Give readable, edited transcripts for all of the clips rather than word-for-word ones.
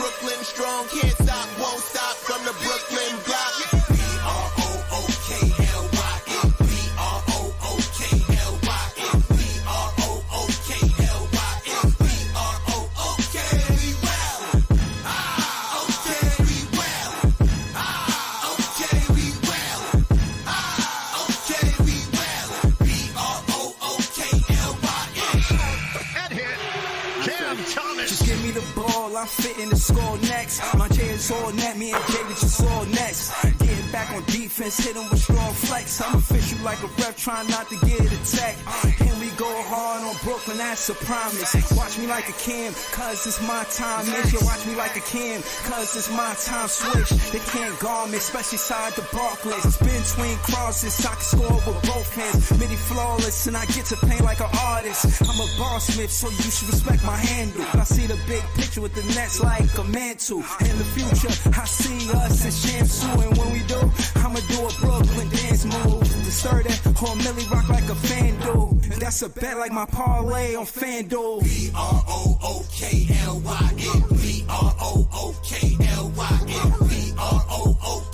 Brooklyn strong, can't stop, won't stop from the Brooklyn block. B-R-O-O-K-L-Y-N, B-R-O-O-K-L-Y-N, B-R-O-O-K-L-Y-N, B-R-O-O-K, we well. Okay, we well. Okay, we well. Okay, we well. B-R-O-O-K-L-Y-N. That hit. Cam Thomas. Just give me the ball, I'm fitting to score next. My J is all net, me and Jay just all next. Getting back on defense, hit him with strong flex. I'm official like a ref, trying not to get attacked. And we go hard on Brooklyn, that's a promise. Watch me like a Cam, cause it's my time. Mitch, watch me like a Cam, cause it's my time. Switch, they can't guard me, especially side the Barclays. Spin between crosses, I can score with both hands. Midi flawless, and I get to play like an artist. I'm a boss smith, so you should respect my handle. I see the big picture with the Nets like a mantle. In the future, I see us as champs too. And when we do, I'ma do a Brooklyn dance move. The sturdy or Millie rock like a FanDuel. That's a bet like my parlay on FanDuel. B-R-O-O-K-L-Y-N, B-R-O-O-K-L-Y-N, B-R-O-O-K-L-Y-N.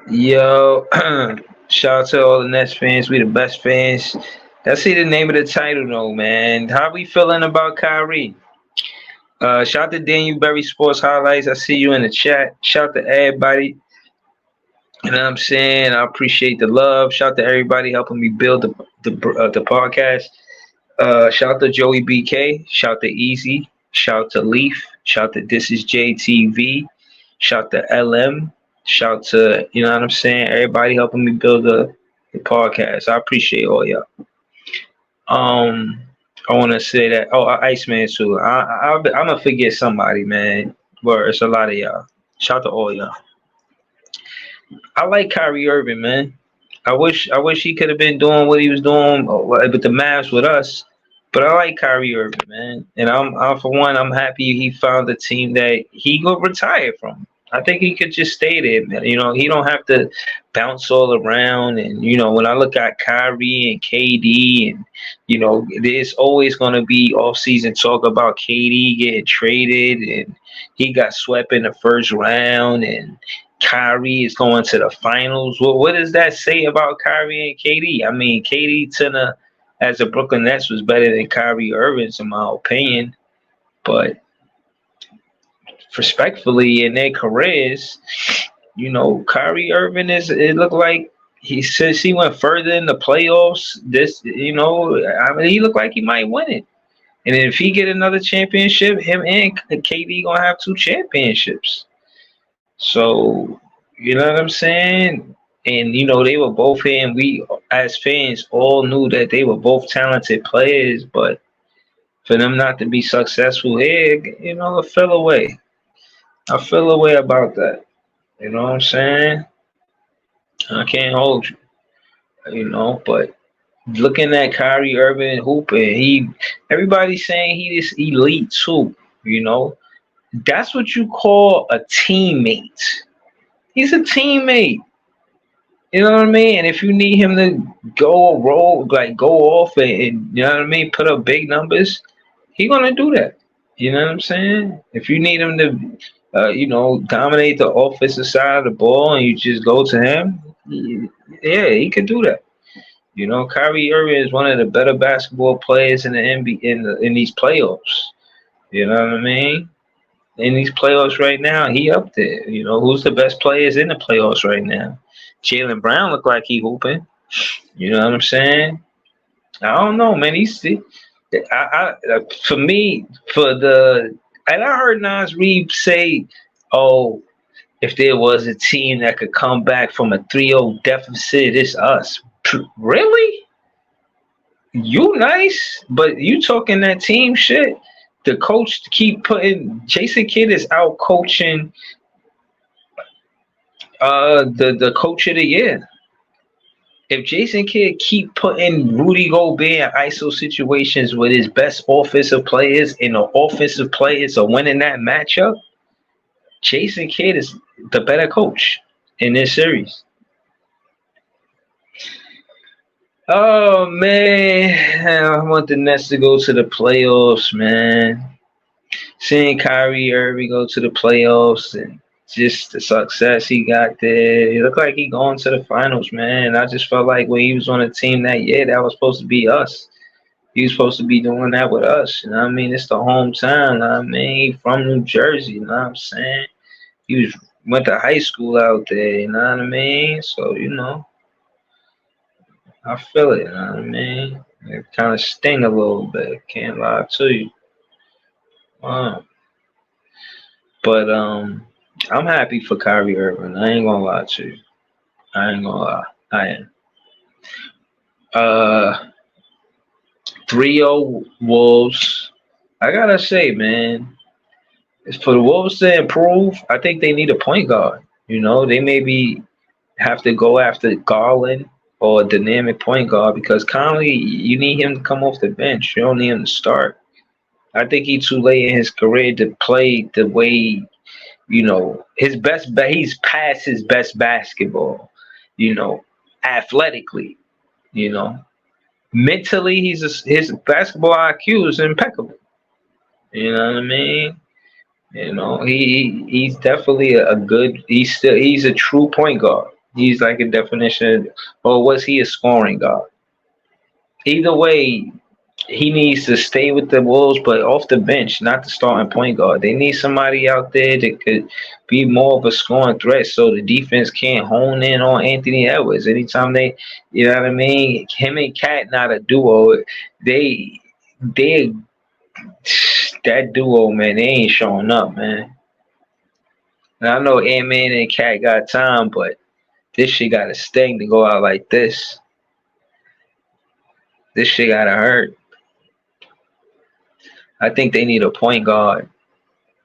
Yo, shout out to all the Nets fans. We the best fans. That's the name of the title, though, man. How we feeling about Kyrie? Shout out to Daniel Berry Sports Highlights. I see you in the chat. Shout out to everybody. You know what I'm saying? I appreciate the love. Shout out to everybody helping me build the podcast. Shout out to Joey BK. Shout out to Easy. Shout out to Leaf. Shout out to This Is JTV. Shout out to LM. Shout out to, you know what I'm saying, everybody helping me build the podcast. I appreciate all y'all. I want to say that. Oh, Iceman too. I'm gonna forget somebody, man. But it's a lot of y'all. Shout out to all y'all. I like Kyrie Irving, man. I wish he could have been doing what he was doing with the Mavs with us. But I like Kyrie Irving, man. And I'm for one, I'm happy he found a team that he could retire from. I think he could just stay there, man. You know, he don't have to bounce all around. And, you know, when I look at Kyrie and KD, and, you know, there's always going to be offseason talk about KD getting traded, and he got swept in the first round, and Kyrie is going to the finals. Well, what does that say about Kyrie and KD? I mean, KD as a Brooklyn Nets was better than Kyrie Irving, in my opinion. But respectfully, in their careers, you know, Kyrie Irving it looked like since he went further in the playoffs, you know, I mean, he looked like he might win it. And if he get another championship, him and KD gonna have 2 championships. So, you know what I'm saying? And, you know, they were both here, and we as fans all knew that they were both talented players, but for them not to be successful here, you know, it fell away. I feel a way about that. You know what I'm saying? I can't hold you. You know, but looking at Kyrie Irving hooping, everybody's saying he is elite too. You know, that's what you call a teammate. He's a teammate. You know what I mean? And if you need him to go off and you know what I mean, put up big numbers, he's gonna do that. You know what I'm saying? If you need him to you know, dominate the offensive side of the ball, and you just go to him, yeah, he could do that. You know, Kyrie Irving is one of the better basketball players in the NBA in these playoffs. You know what I mean? In these playoffs right now, he up there. You know, who's the best players in the playoffs right now? Jaylen Brown look like he hooping. You know what I'm saying? I don't know, man. For me, and I heard Nas Reed say, oh, if there was a team that could come back from a 3-0 deficit, it's us. Really? You nice, but you talking that team shit. The coach keep putting Jason Kidd is out coaching the coach of the year. If Jason Kidd keep putting Rudy Gobert in ISO situations with his best offensive players, and the offensive players are winning that matchup, Jason Kidd is the better coach in this series. Oh man, I want the Nets to go to the playoffs, man. Seeing Kyrie Irving go to the playoffs and just the success he got there, it looked like he going to the finals, man. I just felt like when he was on the team that year, that was supposed to be us. He was supposed to be doing that with us. You know what I mean? It's the hometown. You know what I mean? He from New Jersey. You know what I'm saying? He was went to high school out there. You know what I mean? So I feel it. You know what I mean? It kind of sting a little bit. Can't lie to you. Um, but I'm happy for Kyrie Irving. I ain't gonna lie to you. I ain't gonna lie. I am. Uh, 3-0 Wolves. I gotta say, man, it's for the Wolves to improve. I think they need a point guard. They maybe have to go after Garland or a dynamic point guard because Conley, you need him to come off the bench. You don't need him to start. I think he's too late in his career to play the way, his best. He's past his best basketball, you know, athletically, you know. Mentally, his basketball IQ is impeccable. You know what I mean? He's definitely a good. He's a true point guard. He's like a definition, or was he a scoring guard? Either way, he needs to stay with the Wolves, but off the bench, not the starting point guard. They need somebody out there that could be more of a scoring threat, so the defense can't hone in on Anthony Edwards. Anytime you know what I mean. Him and Cat not a duo. They that duo, man. They ain't showing up, man. And I know Ant-Man and Cat got time, but this shit got to sting to go out like this. This shit got to hurt. I think they need a point guard.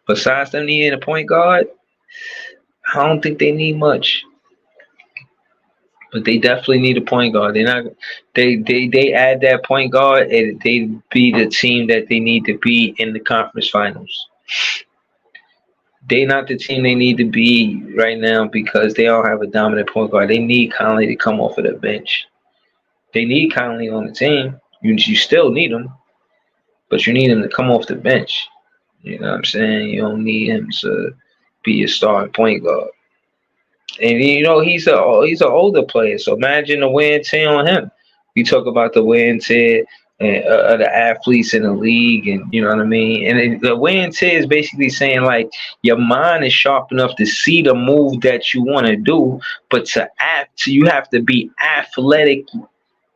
Besides them needing a point guard, I don't think they need much. But they definitely need a point guard. They add that point guard and they be the team that they need to be in the conference finals. They not the team they need to be right now because they don't have a dominant point guard. They need Conley to come off of the bench. They need Conley on the team. You still need him, but you need him to come off the bench. You know what I'm saying? You don't need him to be a starting point guard. And he's an older player, so imagine the wear and tear on him. We talk about the wear and tear of the athletes in the league, and you know what I mean. And the wear and tear is basically saying like your mind is sharp enough to see the move that you want to do, but you have to be athletic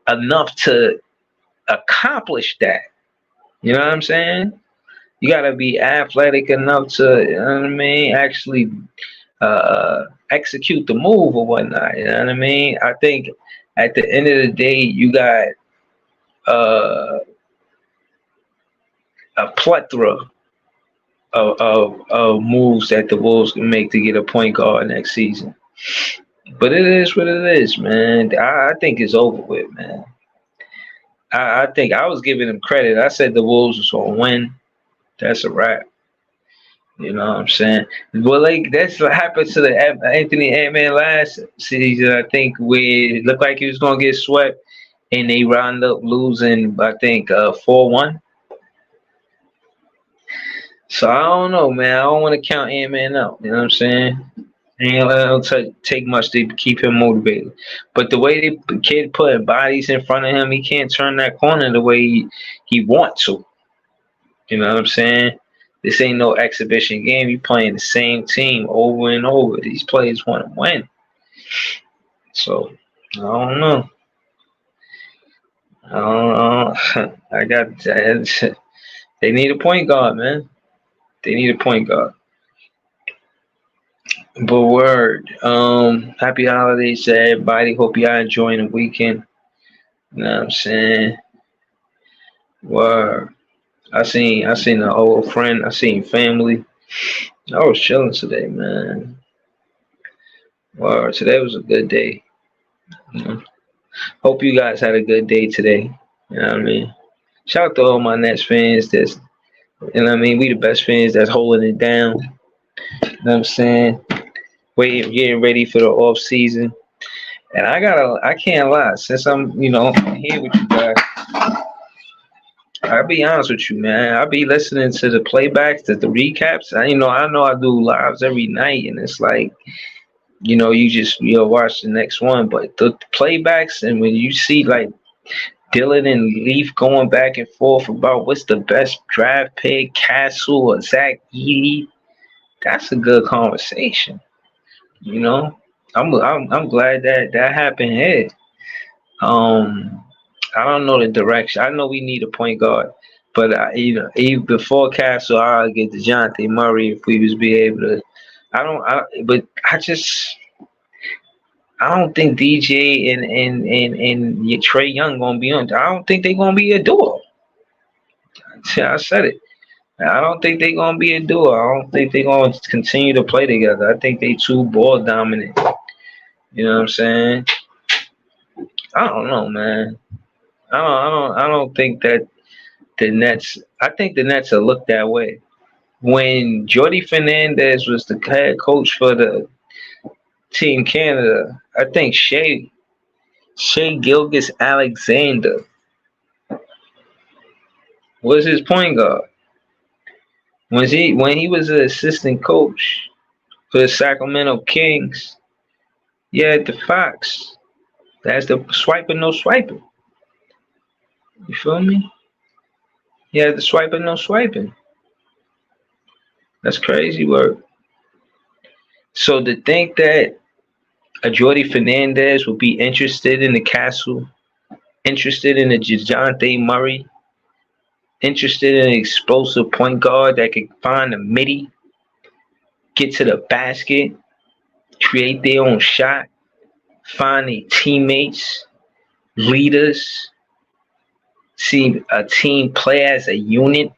enough to accomplish that. You know what I'm saying? You gotta be athletic enough to, you know what I mean, actually execute the move or whatnot. You know what I mean? I think at the end of the day, you got a plethora of moves that the Wolves can make to get a point guard next season. But it is what it is, man. I think it's over with, man. I think I was giving them credit. I said the Wolves was gonna win. That's a wrap. You know what I'm saying? Well, like that's what happened to the Anthony Ant-Man last season. I think where it looked like he was gonna get swept, and they wound up losing. I think 4-1. So I don't know, man. I don't want to count Ant-Man out. You know what I'm saying? It'll take much to keep him motivated. But the way the kid putting bodies in front of him, he can't turn that corner the way he wants to. You know what I'm saying? This ain't no exhibition game. You playing the same team over and over. These players want to win. So, I don't know. They need a point guard, man. They need a point guard. But word. Happy holidays to everybody. Hope y'all enjoying the weekend. You know what I'm saying? Word. I seen an old friend. I seen family. I was chilling today, man. Word. Today was a good day. Hope you guys had a good day today. You know what I mean? Shout out to all my Nets fans. You know what I mean? We the best fans that's holding it down. You know what I'm saying? Getting ready for the off season. And I can't lie, since I'm, here with you guys, I'll be honest with you, man. I'll be listening to the playbacks, the recaps. I know I do lives every night, and it's like, you just watch the next one. But the playbacks, and when you see like Dylan and Leaf going back and forth about what's the best draft pick, Castle or Zach Edey, that's a good conversation. You know, I'm glad that happened here. Um, I don't know the direction. I know we need a point guard, but even before Castle, I'll get DeJounte Murray if we was be able to. But I don't think DJ and Trey Young gonna be on. I don't think they're gonna be a duo. I said it. I don't think they're gonna be a duo. I don't think they're gonna continue to play together. I think they too ball dominant. You know what I'm saying? I don't know, man. I don't think that the Nets. I think the Nets will look that way. When Jordy Fernandez was the head coach for the Team Canada, I think Shea Gilgeous Alexander was his point guard. When he was an assistant coach for the Sacramento Kings, he had the Fox. That's the swiping, no swiping. You feel me? He had the swiping, no swiping. That's crazy work. So to think that a Jordy Fernandez would be interested in the Castle, interested in a DeJounte Murray, interested in an explosive point guard that can find a midi, get to the basket, create their own shot, find their teammates, leaders, see a team play as a unit.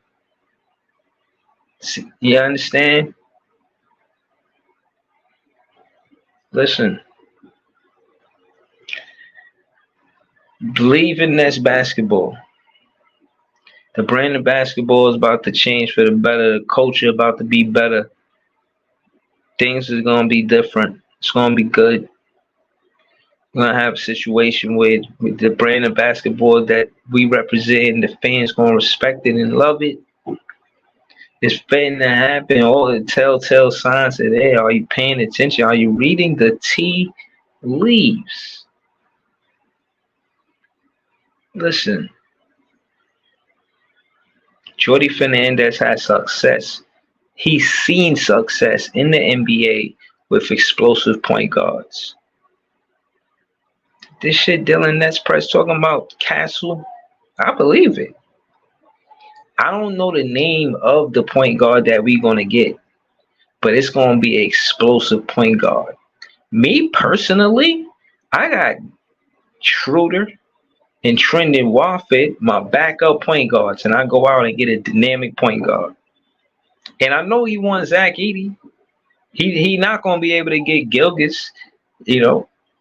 You understand? Listen, believe in this basketball. The brand of basketball is about to change for the better. The culture about to be better. Things are going to be different. It's going to be good. We're going to have a situation with the brand of basketball that we represent. The fans going to respect it and love it. It's fitting to happen. All the telltale signs are there. Are you paying attention? Are you reading the tea leaves? Listen. Jordy Fernandez has success. He's seen success in the NBA with explosive point guards. This shit Dylan Nets press talking about Castle, I believe it. I don't know the name of the point guard that we're going to get, but it's going to be an explosive point guard. Me personally, I got Schroeder and Trendon Watford, my backup point guards, and I go out and get a dynamic point guard. And I know he wants Zach Edey. He not going to be able to get Gilgeous,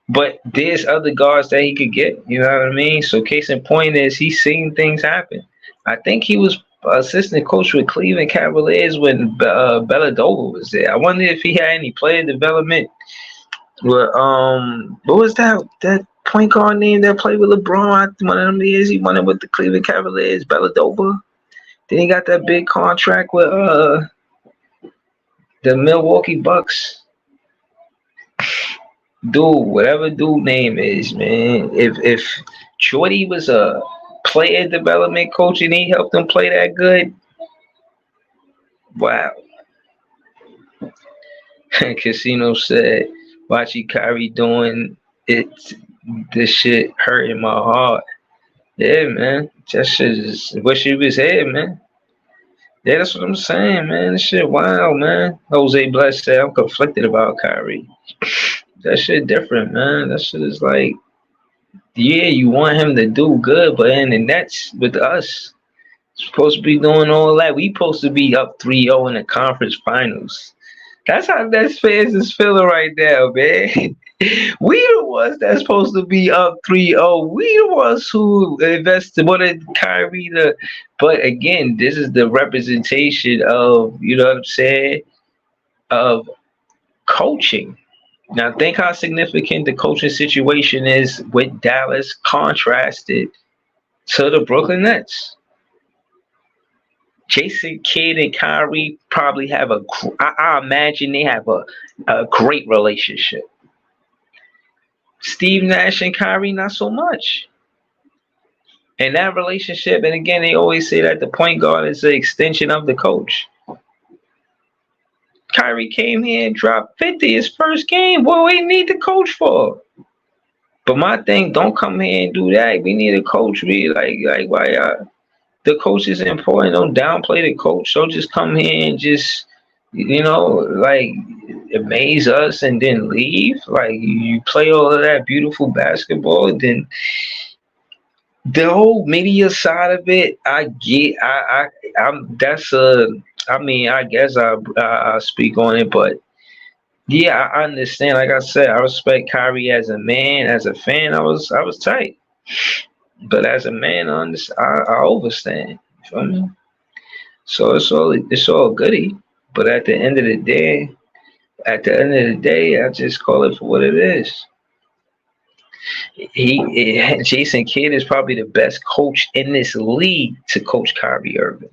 but there's other guards that he could get, you know what I mean? So case in point is he's seen things happen. I think he was assistant coach with Cleveland Cavaliers when Belladova was there. I wonder if he had any player development. What was that point guard name that played with LeBron one of them years? He won it with the Cleveland Cavaliers, Belladova. Then he got that big contract with the Milwaukee Bucks. Dude, whatever dude name is, man. If Jordy was a player development coach and he helped them play that good, wow. Casino said, watching Kyrie doing it, this shit hurting my heart. Yeah, man. That shit is wish he was here, man. Yeah, that's what I'm saying, man. This shit wild, man. Jose Bless said, I'm conflicted about Kyrie. That shit different, man. That shit is like, yeah, you want him to do good, but in the Nets with us, supposed to be doing all that. We supposed to be up 3-0 in the conference finals. That's how Nets fans is feeling right now, man. We the ones that's supposed to be up 3-0. We the ones who wanted Kyrie to. But again, this is the representation of, you know what I'm saying, of coaching. Now think how significant the coaching situation is with Dallas contrasted to the Brooklyn Nets. Jason Kidd and Kyrie probably have I imagine they have a great relationship. Steve Nash and Kyrie, not so much. And that relationship, and again, they always say that the point guard is an extension of the coach. Kyrie came here and dropped 50 his first game. What do we need the coach for? But my thing, don't come here and do that. We need a coach. We like why the coach is important. Don't downplay the coach. Don't just come here and just like amaze us and then leave. Like you play all of that beautiful basketball, then the whole media side of it, I get. I'm that's a. I mean, I guess I speak on it, but yeah, I understand. Like I said, I respect Kyrie as a man, as a fan. I was tight, but as a man, I overstand. You feel me? So it's all goody. But at the end of the day, I just call it for what it is. Jason Kidd is probably the best coach in this league to coach Kyrie Irving.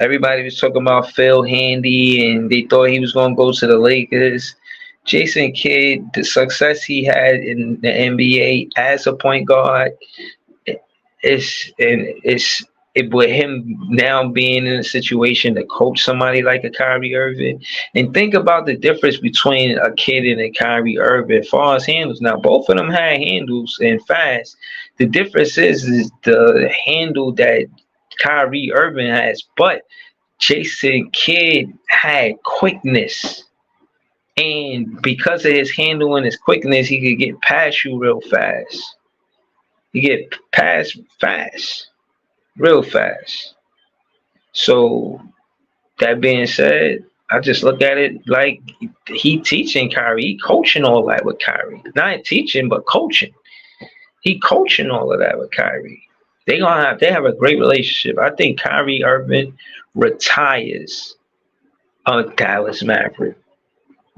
Everybody was talking about Phil Handy, and they thought he was going to go to the Lakers. Jason Kidd, the success he had in the NBA as a point guard, it's with him now being in a situation to coach somebody like a Kyrie Irving. And think about the difference between a Kidd and a Kyrie Irving as far as handles. Now, both of them had handles and fast. The difference is the handle that Kyrie Irving has, but Jason Kidd had quickness. And because of his handle and his quickness, he could get past you real fast. He get past fast. Real fast. So that being said, I just look at it like he teaching Kyrie, he coaching all that with Kyrie. Not teaching, but coaching. He coaching all of that with Kyrie. They have a great relationship. I think Kyrie Irving retires a Dallas Maverick.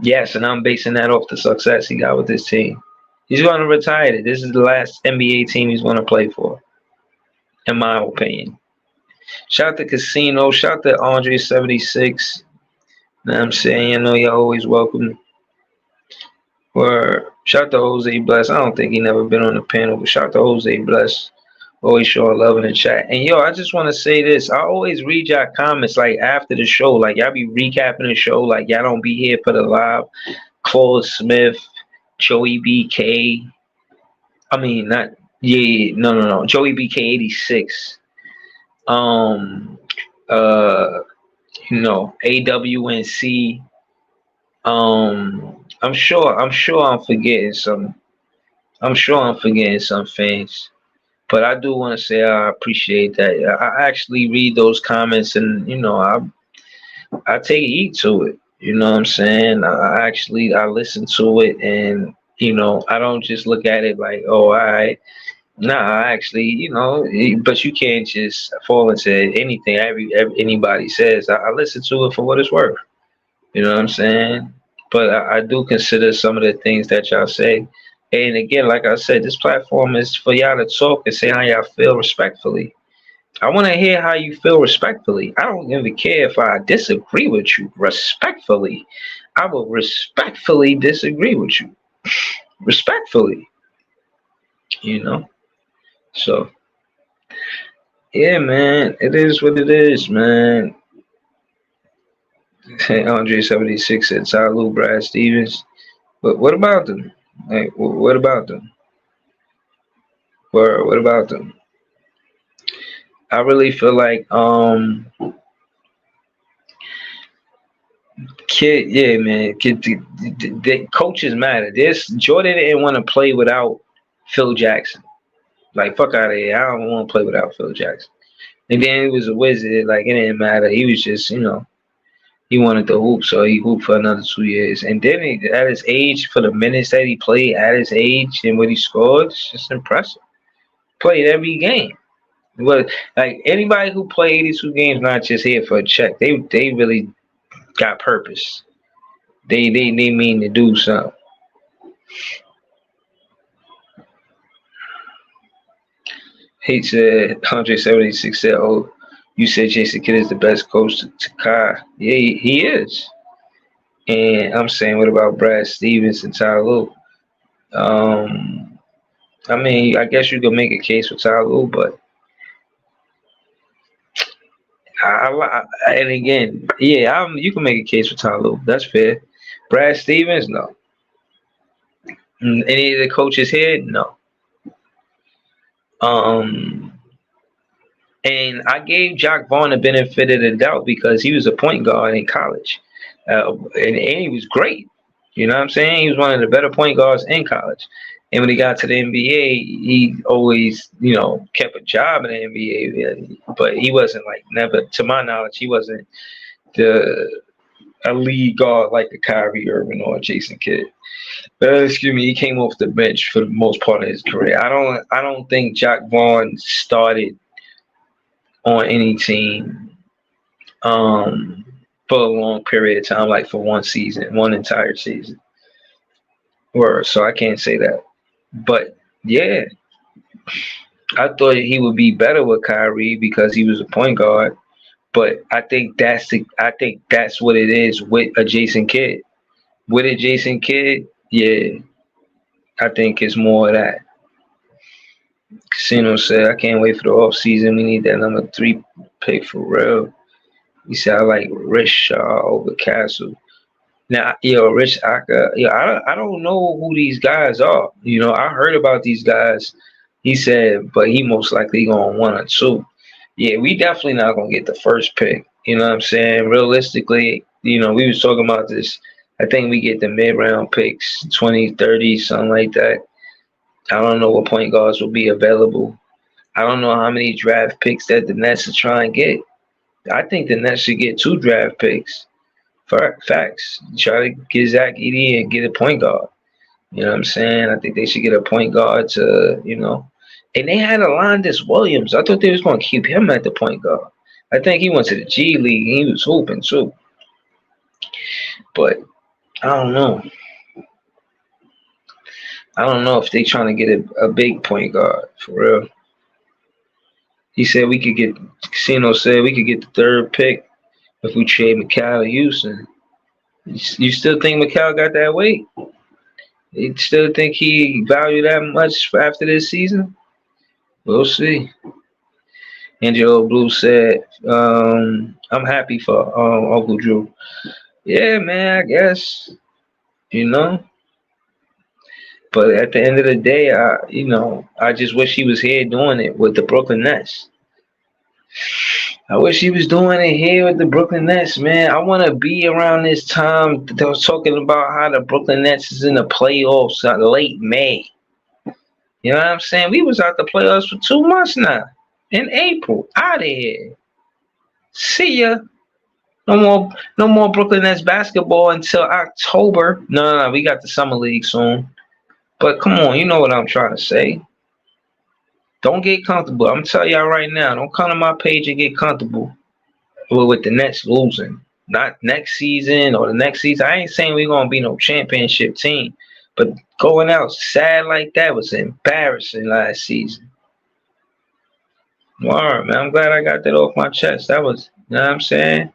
Yes, and I'm basing that off the success he got with this team. He's going to retire it. This is the last NBA team he's going to play for, in my opinion. Shout out to Casino. Shout out to Andre76. Know what I'm saying? You're always welcome. Or shout out to Jose Bless. I don't think he never been on the panel, but shout out to Jose Bless. Always showing love in the chat. And I just want to say this. I always read y'all comments like after the show. Like y'all be recapping the show. Like y'all don't be here for the live. Claude Smith, Joey BK. I mean, not no. Joey BK 86. AWNC. I'm sure I'm forgetting some. I'm sure I'm forgetting some fans. But I do want to say I appreciate that. I actually read those comments, and I take heed to it. You know what I'm saying? I listen to it, and I don't just look at it like, oh, all right. Nah, I actually, but you can't just fall into anything anybody says. I listen to it for what it's worth. You know what I'm saying? But I do consider some of the things that y'all say. And again, like I said, this platform is for y'all to talk and say how y'all feel respectfully. I want to hear how you feel respectfully. I don't even care if I disagree with you respectfully. I will respectfully disagree with you. Respectfully. So, yeah, man. It is what it is, man. Andre76 said, salute, Brad Stevens. But what about them? Like, what about them? What about them? I really feel like the coaches matter. Jordan didn't want to play without Phil Jackson. Like, fuck out of here. I don't want to play without Phil Jackson. And then he was a Wizard. Like, it didn't matter. He was just, he wanted to hoop, so he hooped for another 2 years. And then at his age, for the minutes that he played at his age and what he scored, it's just impressive. Played every game. But like anybody who played 82 games, not just here for a check. They really got purpose. They mean to do something. He said 176 said, "Oh, you said Jason Kidd is the best coach to Kai. Yeah, he is." And I'm saying, what about Brad Stevens and Ty Lue? I mean, I guess you could make a case for Ty Lue, but and again, yeah, you can make a case for Ty Lue. That's fair. Brad Stevens, no. Any of the coaches here, no. And I gave Jock Vaughn the benefit of the doubt because he was a point guard in college, and he was great. You know what I'm saying? He was one of the better point guards in college. And when he got to the NBA, he always, kept a job in the NBA. But he wasn't never, to my knowledge, he wasn't a lead guard like a Kyrie Irving or a Jason Kidd. Excuse me, he came off the bench for the most part of his career. I don't think Jock Vaughn started on any team for a long period of time, like for one entire season. So I can't say that. But yeah, I thought he would be better with Kyrie because he was a point guard. But I think that's what it is with a Jason Kidd. With a Jason Kidd, yeah, I think it's more of that. Casino said, "I can't wait for the offseason. We need that number 3 pick for real." He said, "I like Rich Shaw over Castle." Now, Rich Aka, I don't know who these guys are. I heard about these guys. He said, but he most likely going 1 or 2. Yeah, we definitely not going to get the first pick. You know what I'm saying? Realistically, we was talking about this. I think we get the mid-round picks, 20, 30, something like that. I don't know what point guards will be available. I don't know how many draft picks that the Nets are trying to get. I think the Nets should get 2 draft picks. Facts. Try to get Zach Edey and get a point guard. You know what I'm saying? I think they should get a point guard to, And they had Alondas Williams. I thought they was going to keep him at the point guard. I think he went to the G League. He was hooping too. But I don't know. I don't know if they trying to get a big point guard for real. He said Casino said we could get the 3rd pick if we trade Mikal to Houston. You still think Mikal got that weight? You still think he valued that much after this season? We'll see. Angelo Blue said, I'm happy for Uncle Drew. Yeah, man, I guess. But at the end of the day, I just wish he was here doing it with the Brooklyn Nets. I wish he was doing it here with the Brooklyn Nets, man. I want to be around this time that I was talking about how the Brooklyn Nets is in the playoffs late May. You know what I'm saying? We was out the playoffs for 2 months now. In April. Out of here. See ya. No more Brooklyn Nets basketball until October. No, we got the summer league soon. But come on, you know what I'm trying to say. Don't get comfortable. I'm telling y'all right now, don't come to my page and get comfortable with the Nets losing. Not next season or the next season. I ain't saying we're going to be no championship team. But going out sad like that was embarrassing last season. All right, man. I'm glad I got that off my chest. That was, you know what I'm saying?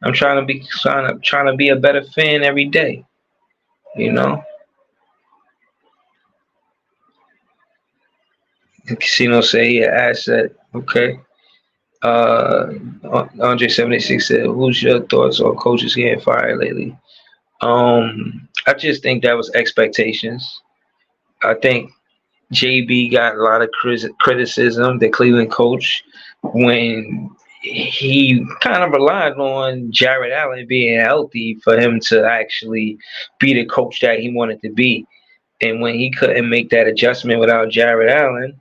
I'm trying to be a better fan every day. The Casino say he an asset. Okay. Andre 76 said, "Who's your thoughts on coaches getting fired lately?" I just think that was expectations. I think JB got a lot of criticism, the Cleveland coach, when he kind of relied on Jared Allen being healthy for him to actually be the coach that he wanted to be. And when he couldn't make that adjustment without Jared Allen,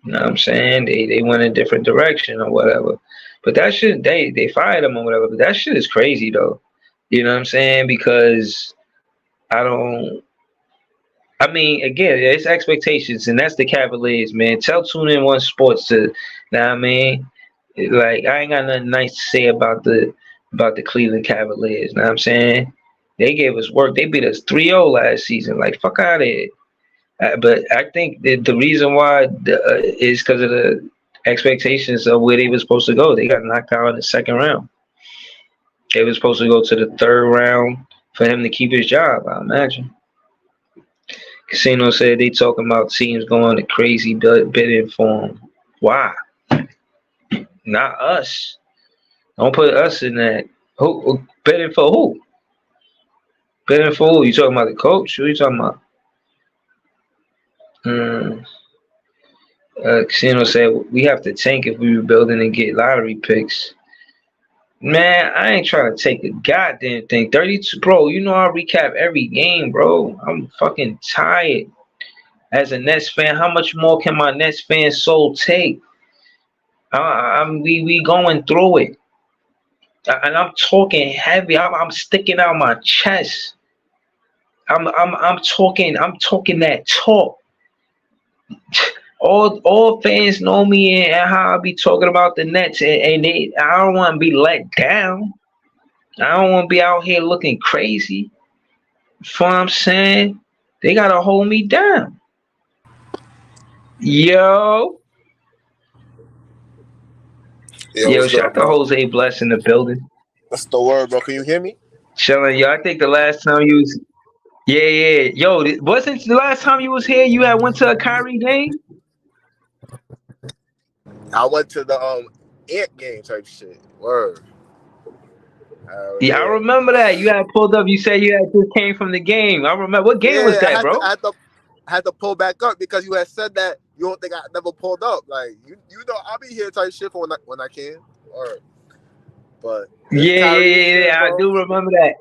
you know what I'm saying? They went a different direction or whatever. But that shit, they fired him or whatever. But that shit is crazy though. You know what I'm saying? Because again, it's expectations, and that's the Cavaliers, man. Tell Tune In One Sports to, know what I mean? Like, I ain't got nothing nice to say about the Cleveland Cavaliers, know what I'm saying? They gave us work. They beat us 3-0 last season. Like, fuck out of here. But I think that the reason why is because of the expectations of where they were supposed to go. They got knocked out in the second round. They were supposed to go to the third round for him to keep his job, I imagine. Casino said they talking about teams going to crazy bidding for him. Why? Not us. Don't put us in that. Who bidding for who? Bidding for who? You talking about the coach? Who you talking about? Casino said we have to tank if we rebuilding and get lottery picks. Man, I ain't trying to take a goddamn thing. 32, bro. You know I recap every game, bro. I'm fucking tired. As a Nets fan, how much more can my Nets fan soul take? We going through it, and I'm talking heavy. I'm sticking out my chest. I'm talking that talk. All fans know me and how I be talking about the Nets, and I don't want to be let down. I don't want to be out here looking crazy. You know what I'm saying? They gotta hold me down. Yo, shout out to Jose Bless in the building. That's the word, bro. Can you hear me? Chilling, yo. I think the last time you was, yeah. Yo, wasn't the last time you was here? You had went to a Kyrie game. I went to the Ant game type shit. Word. Yeah, I remember that. You had pulled up. You said you had just came from the game. I remember. What game was that, bro? I had to pull back up because you had said that you don't think I never pulled up. Like you know, I'll be here type shit for when I can. Word. But yeah, I do remember that.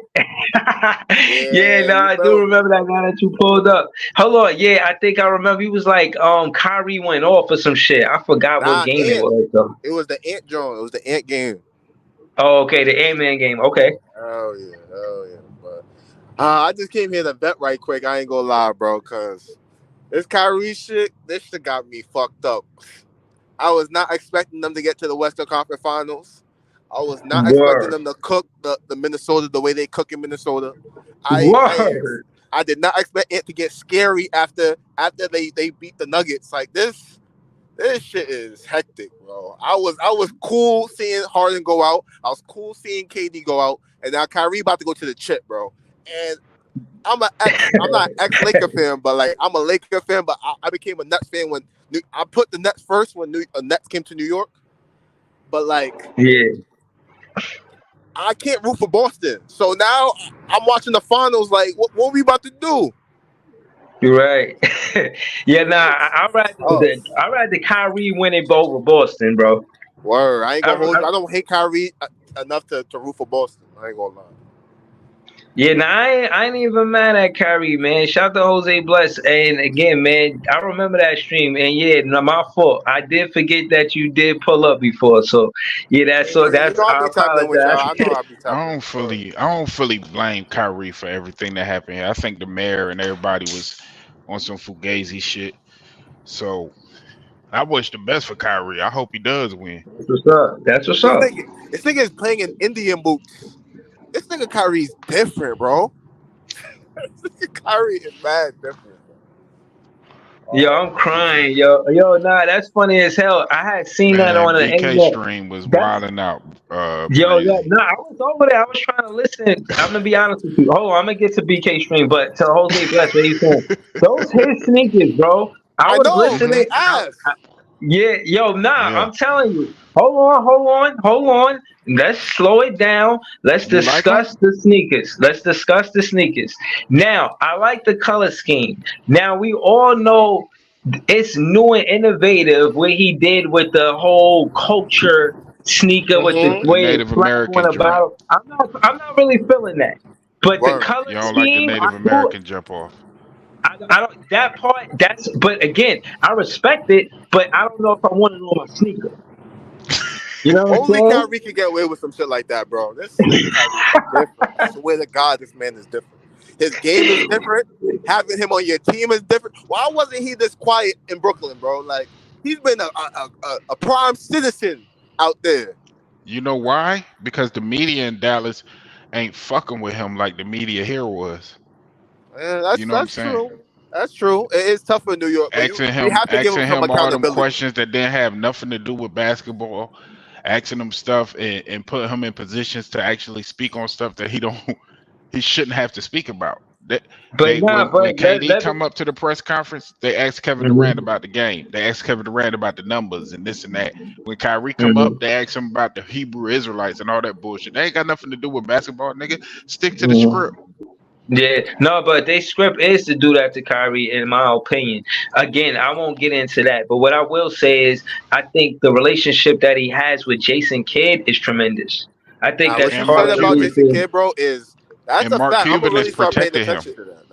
I do remember that now that you pulled up. Hold on, I think I remember he was like, Kyrie went off or some shit. I forgot what game it was though. It was the Ant Jones. It was the Ant game. Oh, okay, the Ant-Man game. Okay. Oh yeah. But I just came here to bet right quick. I ain't gonna lie, bro, cause this Kyrie shit, this shit got me fucked up. I was not expecting them to get to the Western Conference Finals. I was not expecting them to cook the Minnesota the way they cook in Minnesota. I did not expect it to get scary after they beat the Nuggets. Like this shit is hectic, bro. I was cool seeing Harden go out. I was cool seeing KD go out, and now Kyrie about to go to the chip, bro. And I'm not an ex-Laker fan, but like I'm a Laker fan. But I became a Nets fan when I put the Nets first when Nets came to New York. But like, I can't root for Boston. So now I'm watching the finals. Like, what are we about to do? You're right. I'd rather Kyrie win it both with Boston, bro. Word. I ain't gonna hold you. I don't hate Kyrie enough to root for Boston. I ain't gonna lie. I ain't even mad at Kyrie, man. Shout out to Jose Bless. And again, man, I remember that stream. And my fault. I did forget that you did pull up before. So that's I apologize. I don't fully blame Kyrie for everything that happened here. I think the mayor and everybody was on some fugazi shit. So I wish the best for Kyrie. I hope he does win. That's what's up. This nigga is playing in Indian boots. This nigga Kyrie's different, bro. Kyrie is mad different. Yo, I'm crying, yo, that's funny as hell. I had seen that on the BK stream was wilding out. I was over there. I was trying to listen. I'm gonna be honest with you. Hold on, I'm gonna get to BK stream, but to Jose Bless, what you saying? Those his sneakers, bro. I was listening. I'm telling you. Hold on. Let's slow it down. Let's discuss the sneakers. Now, I like the color scheme. Now, we all know it's new and innovative what he did with the whole culture sneaker with the way Native American about. I'm not really feeling that. But the color you don't scheme, like the Native American jump off. I don't that part. But again, I respect it. But I don't know if I want it on my sneaker. You know, only Kyrie can get away with some shit like that, bro. This Kyrie is different. I swear to God, this man is different. His game is different. Having him on your team is different. Why wasn't he this quiet in Brooklyn, bro? Like he's been a prime citizen out there. You know why? Because the media in Dallas ain't fucking with him like the media here was. Yeah, You know what I'm that's saying? true. That's true. It is tough for New York, but we have to give him Asking some him all them accountability. questions that didn't have nothing to do with basketball, asking him stuff and put him in positions to actually speak on stuff that he shouldn't have to speak about. That But nah, when but KD let me. come up to the press conference, they asked Kevin Durant Mhm, about the game. They asked Kevin Durant about the numbers and this and that. When Kyrie come up, mhm, they asked him about the Hebrew Israelites and all that bullshit. They ain't got nothing to do with basketball, nigga. Stick to the mhm. script. Yeah, no, but they script is to do that to Kyrie, in my opinion. Again, I won't get into that, but what I will say is, I think the relationship that he has with Jason Kidd is tremendous. I think that's What you And said part Mark of the about Cuban Jason reason. Kidd, bro, that's and a Mark fact. I'm gonna Cuban has really start paying protected him. attention to that.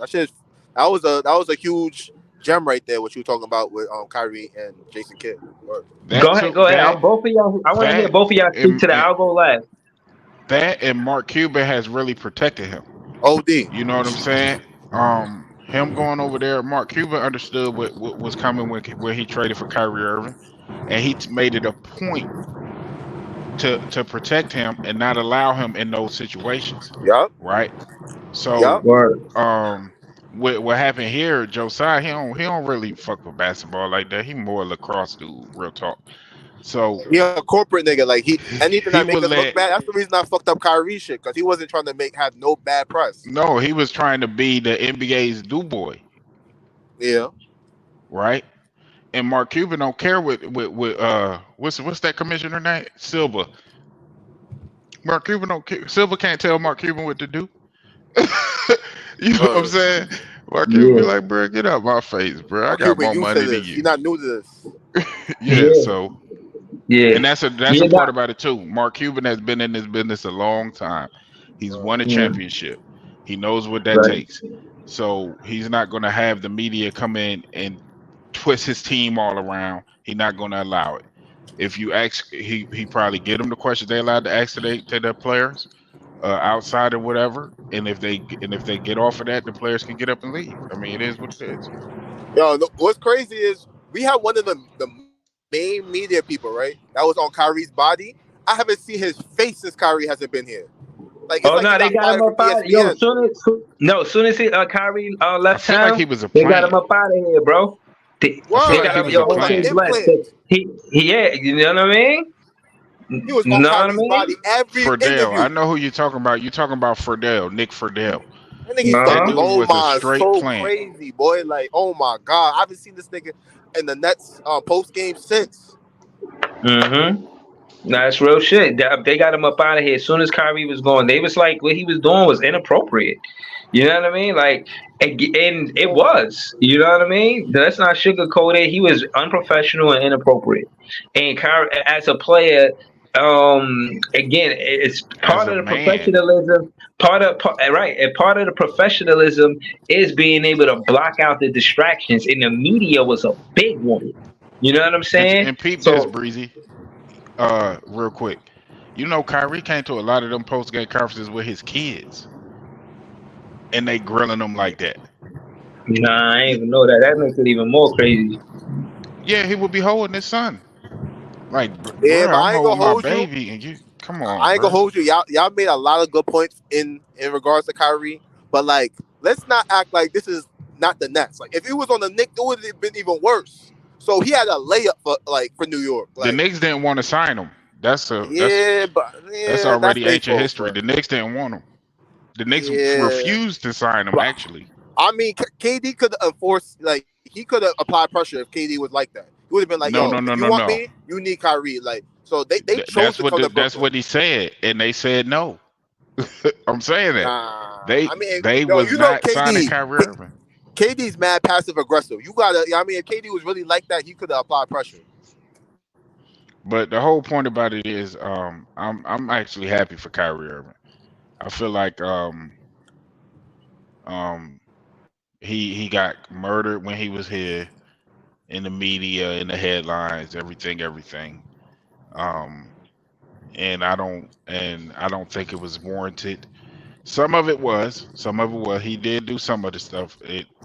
That was a huge gem right there. What you were talking about with Kyrie and Jason Kidd. Word. That took Go ahead. that Both of y'all. I want to hear that both of y'all speak to that. and I'll go last. that and Mark Cuban has really protected him. OD. You know what I'm saying? Him going over there, Mark Cuban understood what was coming when he traded for Kyrie Irving, and made it a point to protect him and not allow him in those situations, Yup. right? So, Yup. Word. what happened here, Josiah, he don't really fuck with basketball like that. He more a lacrosse dude, real talk. So He a corporate nigga. Like anything he that make would us look let bad. That's the reason I fucked up Kyrie shit because he wasn't trying to have no bad press. no, he was trying to be the NBA's do boy, Yeah. right? And Mark Cuban don't care with what's that commissioner name? Silva. Mark Cuban don't care. Silva can't tell Mark Cuban what to do. You know what I'm Word. saying? Mark Cuban be Yeah. like, bro, get out my face, bro. I Mark got Cuban more used to money than this. He you. not new to this. Yeah, Yeah. so Yeah. and that's a Yeah. part about it too. Mark Cuban has been in this business a long time. He's won a Yeah. championship. He knows what that Right. takes. So he's not gonna have the media come in and twist his team all around. He's not gonna allow it. If you ask, he probably get them the questions they allowed to ask to their players outside or whatever. And if they get off of that, the players can get up and leave. I mean, it is what it is. Yo, what's crazy is we have one of the main media people, right? That was on Kyrie's body. I haven't seen his face since Kyrie hasn't been here. Like it's Oh like he no, they got got him fired from up out. Yo, ESPN. soon as Kyrie I left feel like town, he was a they got him plant. up out of here, bro. I feel They Word, like got he him. that was a Yo, nigga was whole like plant. team's blessed. implant. Yeah, you know what I mean? He was You on know what I Kyrie's mean? body every Friedel, I interview. know who you're talking about. You're talking about Friedel, Nick Friedel. That nigga used to That Uh-huh. dude blow was a my straight so plant. crazy, boy. Like, oh my god, I haven't seen this nigga in the Nets post game since. Mm-hmm. That's real shit. They got him up out of here as soon as Kyrie was gone. They was like, what he was doing was inappropriate. You know what I mean? Like, and it was. You know what I mean? Let's not sugarcoat it. He was unprofessional and inappropriate. And Kyrie, as a player, again, it's As part a of the man. professionalism. Right, and part of the professionalism is being able to block out the distractions. And the media was a big one. You know what I'm saying? And peep this, So. Breezy. Real quick. You know, Kyrie came to a lot of them post game conferences with his kids, and they grilling them like that. Nah, I ain't even know that. That makes it even more crazy. Yeah, he would be holding his son. Like, Yeah, bro, but I'm I ain't gonna holding my hold you. baby, and you come on, I ain't gonna bro. hold you. Y'all made a lot of good points in regards to Kyrie, but like, let's not act like this is not the Nets. Like, if he was on the Knicks, it would have been even worse. So he had a layup for New York. The Like, Knicks didn't want to sign him. yeah, but That's yeah, that's already their ancient fault. history. But The Knicks didn't want him. The Knicks yeah, refused to sign him. but Actually, I mean, KD could have enforced, like, he could have applied pressure if KD was like that. He would have been like, no, yo, no, if no, you no, want no. me, you need Kyrie. Like, so they chose That's to what come to that's Brooklyn. what he said, and they said no. I'm saying that Nah, they I mean, they yo, was you know not signing KD. Kyrie Irving. KD's mad passive aggressive. You gotta. I mean, if KD was really like that, he could have applied pressure. But the whole point about it is, I'm actually happy for Kyrie Irving. I feel like um he got murdered when he was here in the media, in the headlines, everything. Um, and I don't think it was warranted. Some of it was. He did do some of the stuff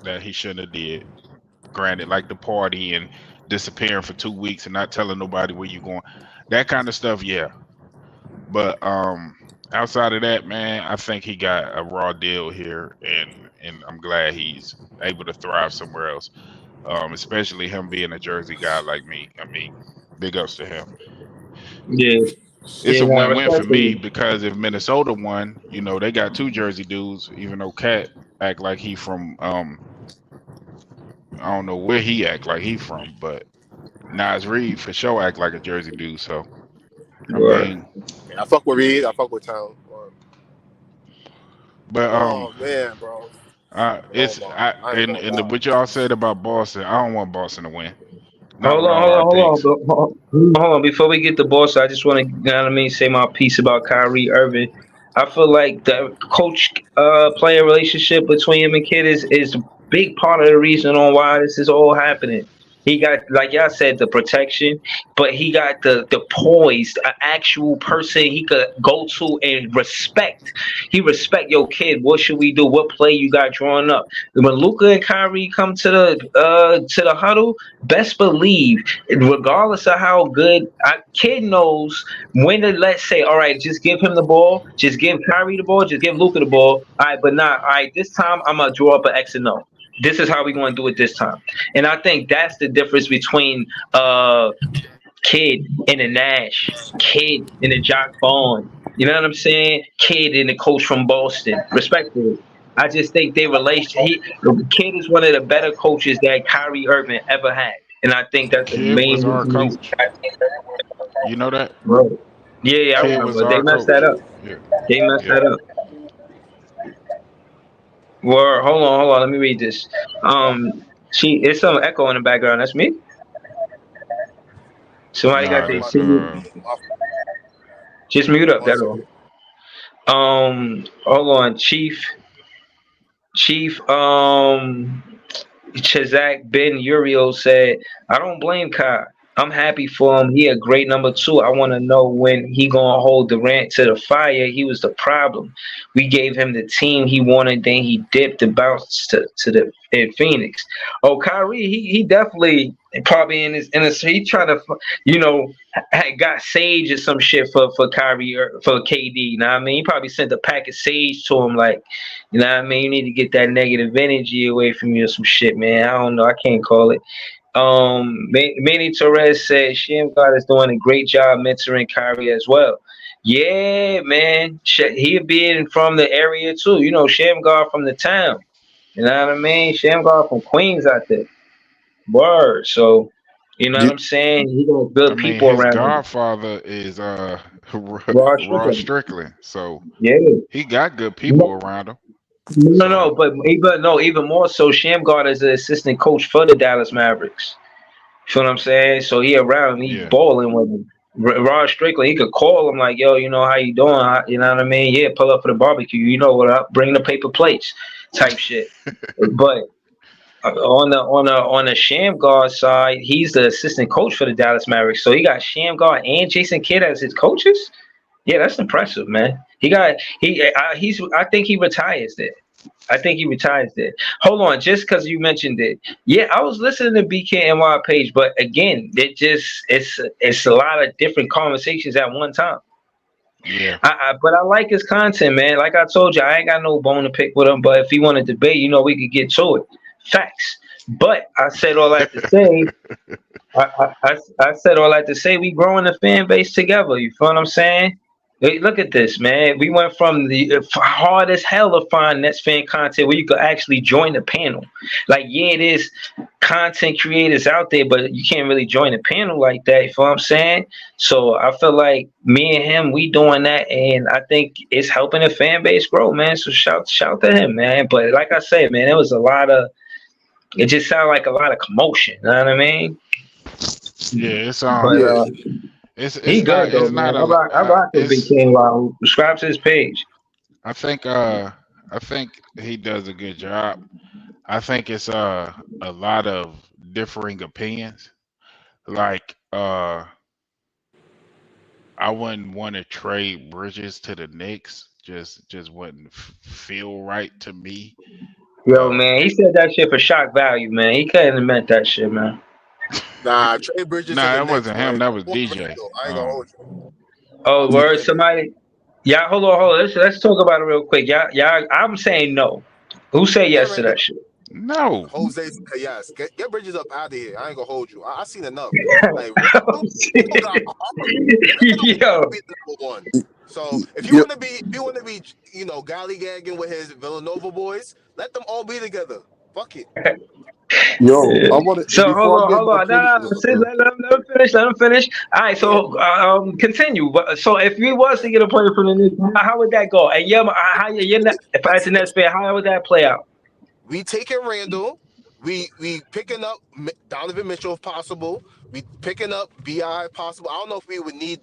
that he shouldn't have did. Granted, like the party and disappearing for 2 weeks and not telling nobody where you going, that kind of stuff. Yeah, but Outside of that, man, I think he got a raw deal here, and I'm glad he's able to thrive somewhere else. Especially him being a Jersey guy like me. I mean, big ups to him. Yeah, It's yeah, a nah, win-win for me respectfully. because if Minnesota won, they got two Jersey dudes. Even though Cat act like he from I don't know where he act like he from, but Nas Reed for sure act like a Jersey dude. So I Right. mean, Yeah, I fuck with Reed. I fuck with Town. but Oh man, bro. Oh it's my, I I ain't and gonna and lie. what y'all said about Boston, I don't want Boston to win. Not Hold with on, all hold our on, hold on, picks. hold on. Before we get the boss, I just want to, you know what I mean, say my piece about Kyrie Irving. I feel like the coach player relationship between him and Kid is a big part of the reason on why this is all happening. He got, like y'all said, the protection, but he got the poise, an actual person he could go to and respect. He respect your kid. What should we do? What play you got drawn up? When Luca and Kyrie come to the huddle, best believe, regardless of how good Kid knows when to, let's say, all right, just give him the ball, just give Kyrie the ball, just give Luca the ball. All right, but not all right. This time I'm gonna draw up an X and O. This is how we going to do it this time. And I think that's the difference between Kid and the Nash, Kid and the Jock Bond. You know what I'm saying? Kid and the coach from Boston. Respectfully. I just think their relation. Kid is one of the better coaches that Kyrie Irving ever had, and I think that's the Kid was main our reason. coach. You know that? Right. Yeah, yeah, I Kid was remember. They our messed that coach. up. Yeah, They messed yeah. that up. Well, hold on. Let me read this. It's some echo in the background. That's me. Somebody got Nah, their My, this TV. my, Just mute up. one That's second. all. Hold on, Chief. Chazak Ben Uriel said, I don't blame Kai. I'm happy for him. He a great number two. I want to know when he gonna hold Durant to the fire. He was the problem. We gave him the team he wanted, then he dipped and bounced to the in Phoenix. Oh, Kyrie, he definitely probably in his he trying to, you know, got sage or some shit for Kyrie or for KD. You know what I mean? He probably sent a pack of sage to him like, you know what I mean? You need to get that negative energy away from you or some shit, man. I don't know. I can't call it. Manny Torres said Shamgar is doing a great job mentoring Kyrie as well. Yeah, man. He being from the area too. You know, Shamgar from the town. You know what I mean? Shamgar from Queens out there. Word. So, you know what You, I'm saying? He got I good mean, people his around him. godfather is Rod Rod Strickland. Strickland, so Yeah. he got good people around him. No, So no, but even no, even more so, Shamgar is the assistant coach for the Dallas Mavericks. You feel what I'm saying? So he around, he yeah, balling with him. Rod Strickland, he could call him like, "Yo, you know how you doing? You know what I mean? Yeah, pull up for the barbecue. You know what up? Bring the paper plates, type shit." But on the Shamgar side, he's the assistant coach for the Dallas Mavericks. So he got Shamgar and Jason Kidd as his coaches. Yeah, that's impressive, man. He's I think he retires there. I think he retires there. Hold on, just because you mentioned it. Yeah, I was listening to BKNY page, but again, it's a lot of different conversations at one time. yeah. But I like his content, man. Like I told you, I ain't got no bone to pick with him. But if he want to debate, we could get to it. Facts. But I said all that to say, I said all that to say we growing the fan base together. You feel what I'm saying? Hey, look at this, man. We went from the hard as hell to find Nets fan content where you could actually join the panel. Like, yeah, it is content creators out there, but you can't really join the panel like that. You feel what I'm saying? So I feel like me and him, we doing that, and I think it's helping the fan base grow, man. So shout to him, man. But like I said, man, it was a lot of. It just sounded like a lot of commotion. You know what I mean? Yeah, it's But yeah. he good though, it's man. not I rock with Big it's King Law. Subscribe to his page. I think I think he does a good job. I think it's a lot of differing opinions. Like I wouldn't want to trade Bridges to the Knicks. Just wouldn't feel right to me. Yo, Um, man, he said that shit for shock value, man. He couldn't have meant that shit, man. Nah, Trey Bridges to nah, the that Knicks wasn't him. was That was more DJ. racial. I ain't gonna hold you. I Oh, would take word, Trey Bridges. somebody. Yeah, hold on. Let's talk about it real quick. Yeah, I'm saying no. Who say Yeah, yes to Randall. that shit? No. Jose said yes. Get Bridges up out of here. I ain't gonna hold you. I seen enough. Like Randall got heart. Randall Yo, will be the number one. So Yeah, if you wanna be, gallygagging with his Villanova boys, let them all be together. Fuck it. yo, yeah. I want to So before I get hold my on. opinion. Nah, let him finish. Let him finish. All right. Yeah. So continue. But so if we was to get a player from the Knicks, how would that go? And yeah, how you're not if I the Nets fan, how would that play out? We taking Randall. We picking up Donovan Mitchell if possible. We picking up Bi if possible. I don't know if we would need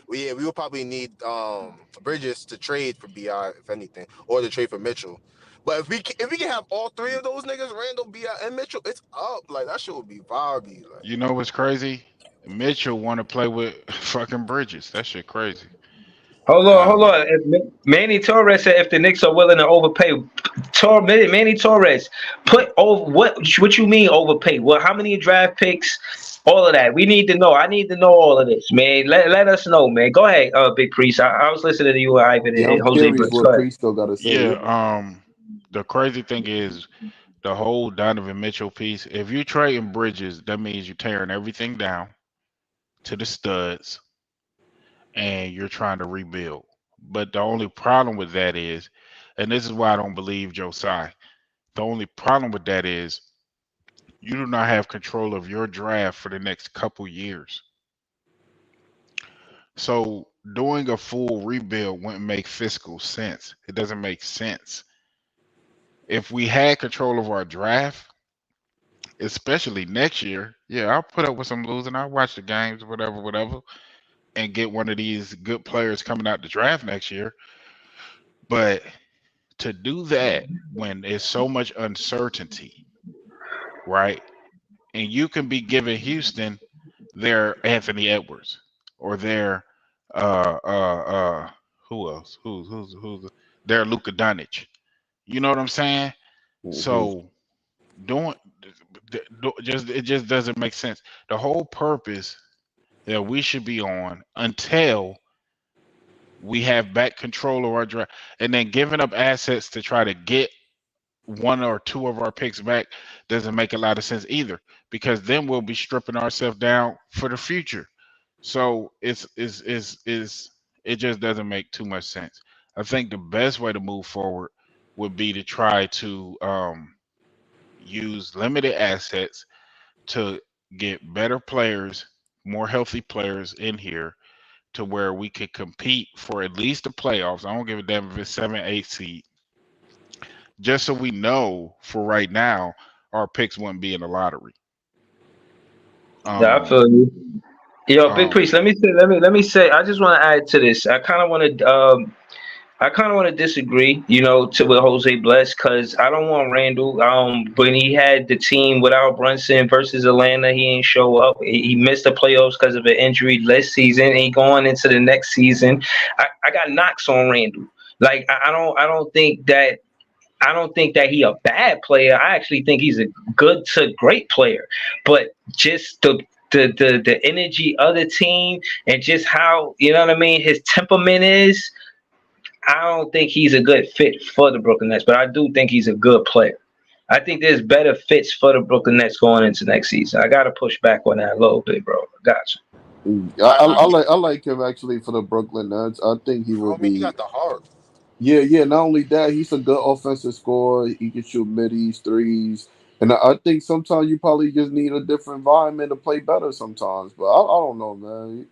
we would probably need Bridges to trade for Bi if anything, or to trade for Mitchell. But if we can have all three of those niggas, Randall, Bi, and Mitchell, it's up. Like that shit would be vibey. Like You know what's crazy? Mitchell want to play with fucking Bridges. That shit crazy. Hold Um, on. If Manny Torres said if the Knicks are willing to overpay, Manny Torres put over what you mean overpay? Well, how many draft picks? All of that. We need to know. I need to know all of this, man. Let us know, man. Go ahead, Big Priest. I was listening to you, Ivan Yeah, and I'm Jose curious Blitz. Go what ahead. Priest still got to say. yeah. The crazy thing is the whole Donovan Mitchell piece. If you trading Bridges, that means you're tearing everything down to the studs, and you're trying to rebuild. But the only problem with that is, and this is why I don't believe Josiah. The only problem with that is you do not have control of your draft for the next couple years. So doing a full rebuild wouldn't make fiscal sense. It doesn't make sense. If we had control of our draft, especially next year, yeah, I'll put up with some losing. I'll watch the games, whatever, and get one of these good players coming out the draft next year. But to do that when there's so much uncertainty, right? And you can be giving Houston their Anthony Edwards or their who else? Who's their Luka Doncic. You know what I'm saying? Mm-hmm. So doing just it just doesn't make sense. The whole purpose that we should be on until we have back control of our draft, and then giving up assets to try to get one or two of our picks back doesn't make a lot of sense either, because then we'll be stripping ourselves down for the future. So it just doesn't make too much sense. I think the best way to move forward would be to try to use limited assets to get better players, more healthy players in here to where we could compete for at least the playoffs. I don't give a damn if it's 7, 8 seed, just so we know for right now our picks wouldn't be in the lottery. Yeah, I Um, feel you. Yo, Big um, Priest. Let me say. I just want to add to this. I kind of want to disagree, to with Jose Bless because I don't want Randall. When he had the team without Brunson versus Atlanta, he ain't show up. He missed the playoffs because of an injury last season. He going into the next season. I got knocks on Randall. Like I don't think that he a bad player. I actually think he's a good to great player, but just the energy of the team and just how what I mean his temperament is. I don't think he's a good fit for the Brooklyn Nets, but I do think he's a good player. I think there's better fits for the Brooklyn Nets going into next season. I got to push back on that a little bit, bro. Gotcha. I like him actually for the Brooklyn Nets. I think he will I mean, he be. got the heart. Yeah. Not only that, he's a good offensive scorer. He can shoot middies, threes, and I think sometimes you probably just need a different environment to play better sometimes. But I don't know, man.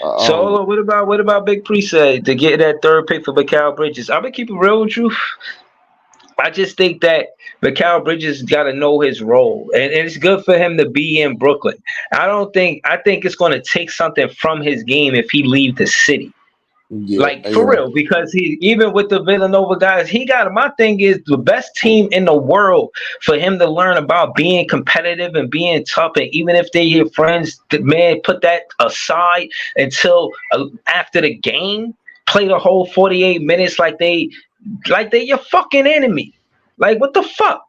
I So don't hold know. on, what about Big Preset to get that third pick for Mikal Bridges? I'm gonna keep it real with you. I just think that Mikal Bridges got to know his role, and it's good for him to be in Brooklyn. I think it's going to take something from his game if he leave the city. Yeah, Like for yeah. real, because he even with the Villanova guys, he got my thing is the best team in the world for him to learn about being competitive and being tough. And even if they your friends, man, put that aside until after the game, play the whole 48 minutes like they your fucking enemy. Like what the fuck?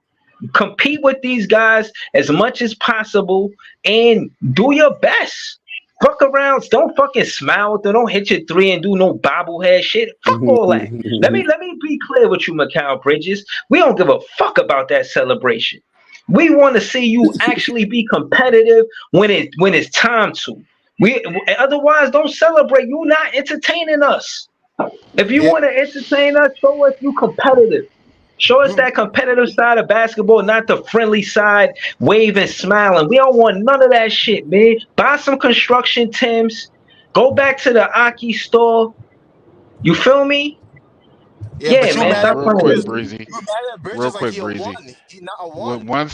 Compete with these guys as much as possible and do your best. Fuck around. Don't fucking smile with them. Don't hit your three and do no bobblehead shit. Fuck all that. Let me be clear with you, Mikal Bridges. We don't give a fuck about that celebration. We want to see you actually be competitive when it's time to. We otherwise don't celebrate. You're not entertaining us. If you Yeah, want to entertain us, show us you competitive. Show us that competitive side of basketball, not the friendly side, waving, smiling. We don't want none of that shit, man. Buy some construction Tims. Go back to the Aki store. You feel me? yeah, Yeah, but you man. mad Real, at Stop real playing with quick, Bridges. me. Breezy. You mad at Real Bridges like quick, he a one. Breezy. He not a one. One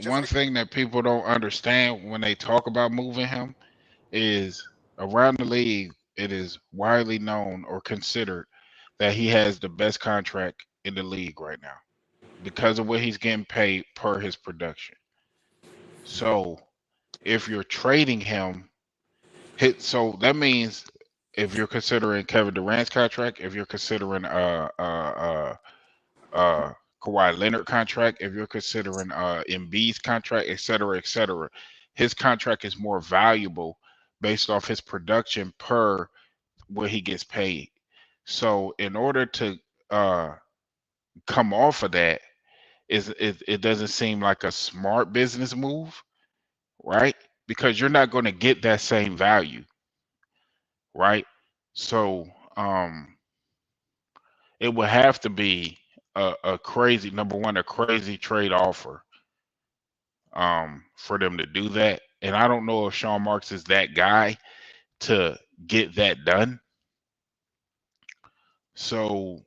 Just thing that people don't understand when they talk about moving him is around the league, it is widely known or considered that he has the best contract in the league right now because of what he's getting paid per his production. So if you're trading him, so that means if you're considering Kevin Durant's contract, if you're considering uh Kawhi Leonard contract, if you're considering Embiid's contract, et cetera, his contract is more valuable based off his production per what he gets paid. So in order to uh come off of that, it doesn't seem like a smart business move, right? Because you're not going to get that same value, right? So it would have to be a crazy number one, a crazy trade offer for them to do that. And I don't know if Sean Marks is that guy to get that done. So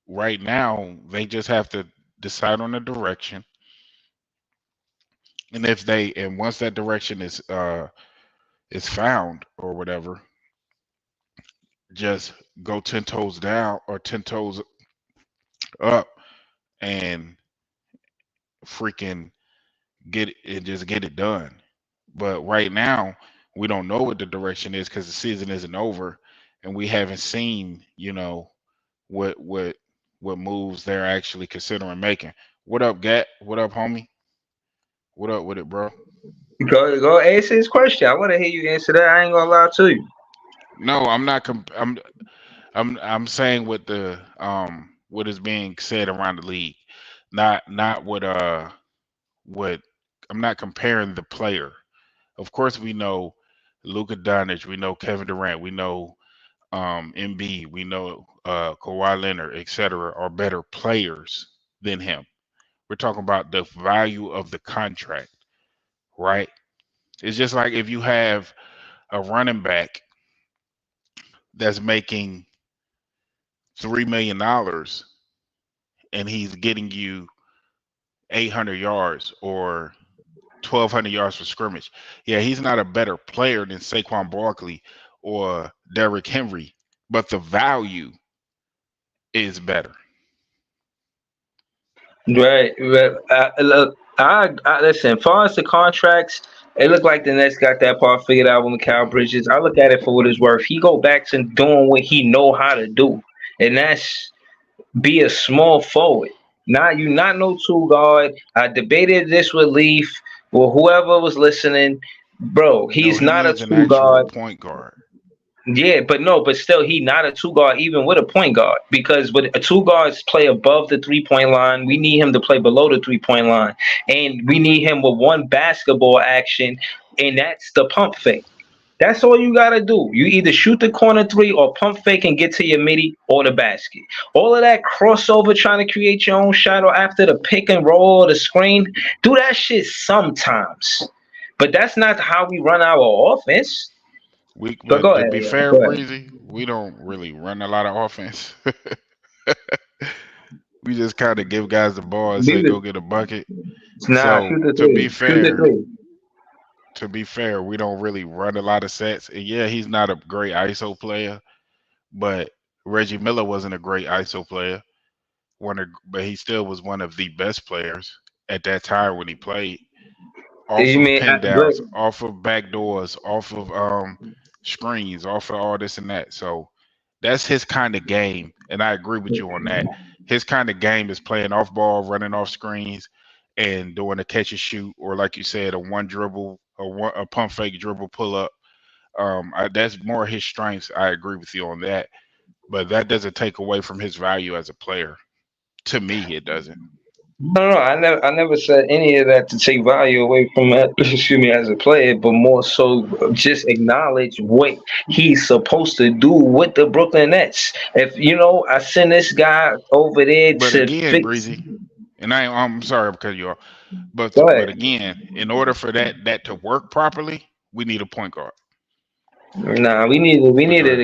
right now they just have to decide on a direction. And if they and once that direction is found or whatever, just go 10 toes down or 10 toes up and freaking get it and just get it done. But right now, we don't know what the direction is because the season isn't over, and we haven't seen, what what what moves they're actually considering making. What up, Gat? What up, homie? What up with it, bro? Go answer his question. I want to hear you answer that. I ain't gonna lie to you. No, I'm not. I'm saying what is being said around the league, not what I'm not comparing the player. Of course, we know Luka Doncic, we know Kevin Durant, we know MB, we know Kawhi Leonard, etc., are better players than him. We're talking about the value of the contract, right? It's just like if you have a running back that's making $3 million and he's getting you 800 yards or 1,200 yards for scrimmage. Yeah, he's not a better player than Saquon Barkley or Derrick Henry, but the value is better. Right. Right. Look, I listen. As far as the contracts, it looked like the Nets got that part figured out with Mikal Bridges. I look at it for what it's worth. He go back to doing what he know how to do, and that's be a small forward. Not no two guard. I debated this with Leaf or whoever was listening. Bro, No, he's he not a needs an two actual guard. point guard. Yeah, but no, but still, he not a two guard even with a point guard because with a two guards play above the 3 point line, we need him to play below the 3 point line, and we need him with one basketball action, and that's the pump fake. That's all you gotta do. You either shoot the corner three or pump fake and get to your midi or the basket. All of that crossover trying to create your own shot or after the pick and roll or the screen, do that shit sometimes. But that's not how we run our offense. But But go to ahead, be yeah, fair, go ahead. Breezy, we don't really run a lot of offense. We just kind of give guys the ball and say Leave it. go get a bucket. Nah, So shoot the three. Shoot the three. to be fair, we don't really run a lot of sets. And yeah, he's not a great ISO player, but Reggie Miller wasn't a great ISO player. But he still was one of the best players at that time when he played. Off You of mean pin but downs, off of back doors, off of screens, off of all this and that. So that's his kind of game, and I agree with you on that. His kind of game is playing off ball, running off screens, and doing a catch and shoot, or like you said, a one dribble, a pump fake dribble pull up, That's more his strengths. I agree with you on that, but that doesn't take away from his value as a player. To me, it doesn't. No, no, I never said any of that to take value away from it, excuse me, as a player, but more so just acknowledge what he's supposed to do with the Brooklyn Nets. If I send this guy over there But to again, fix. Breezy, and I'm sorry because you are, Go but ahead. again, in order for that to work properly, we need a point guard. Nah, we needed Because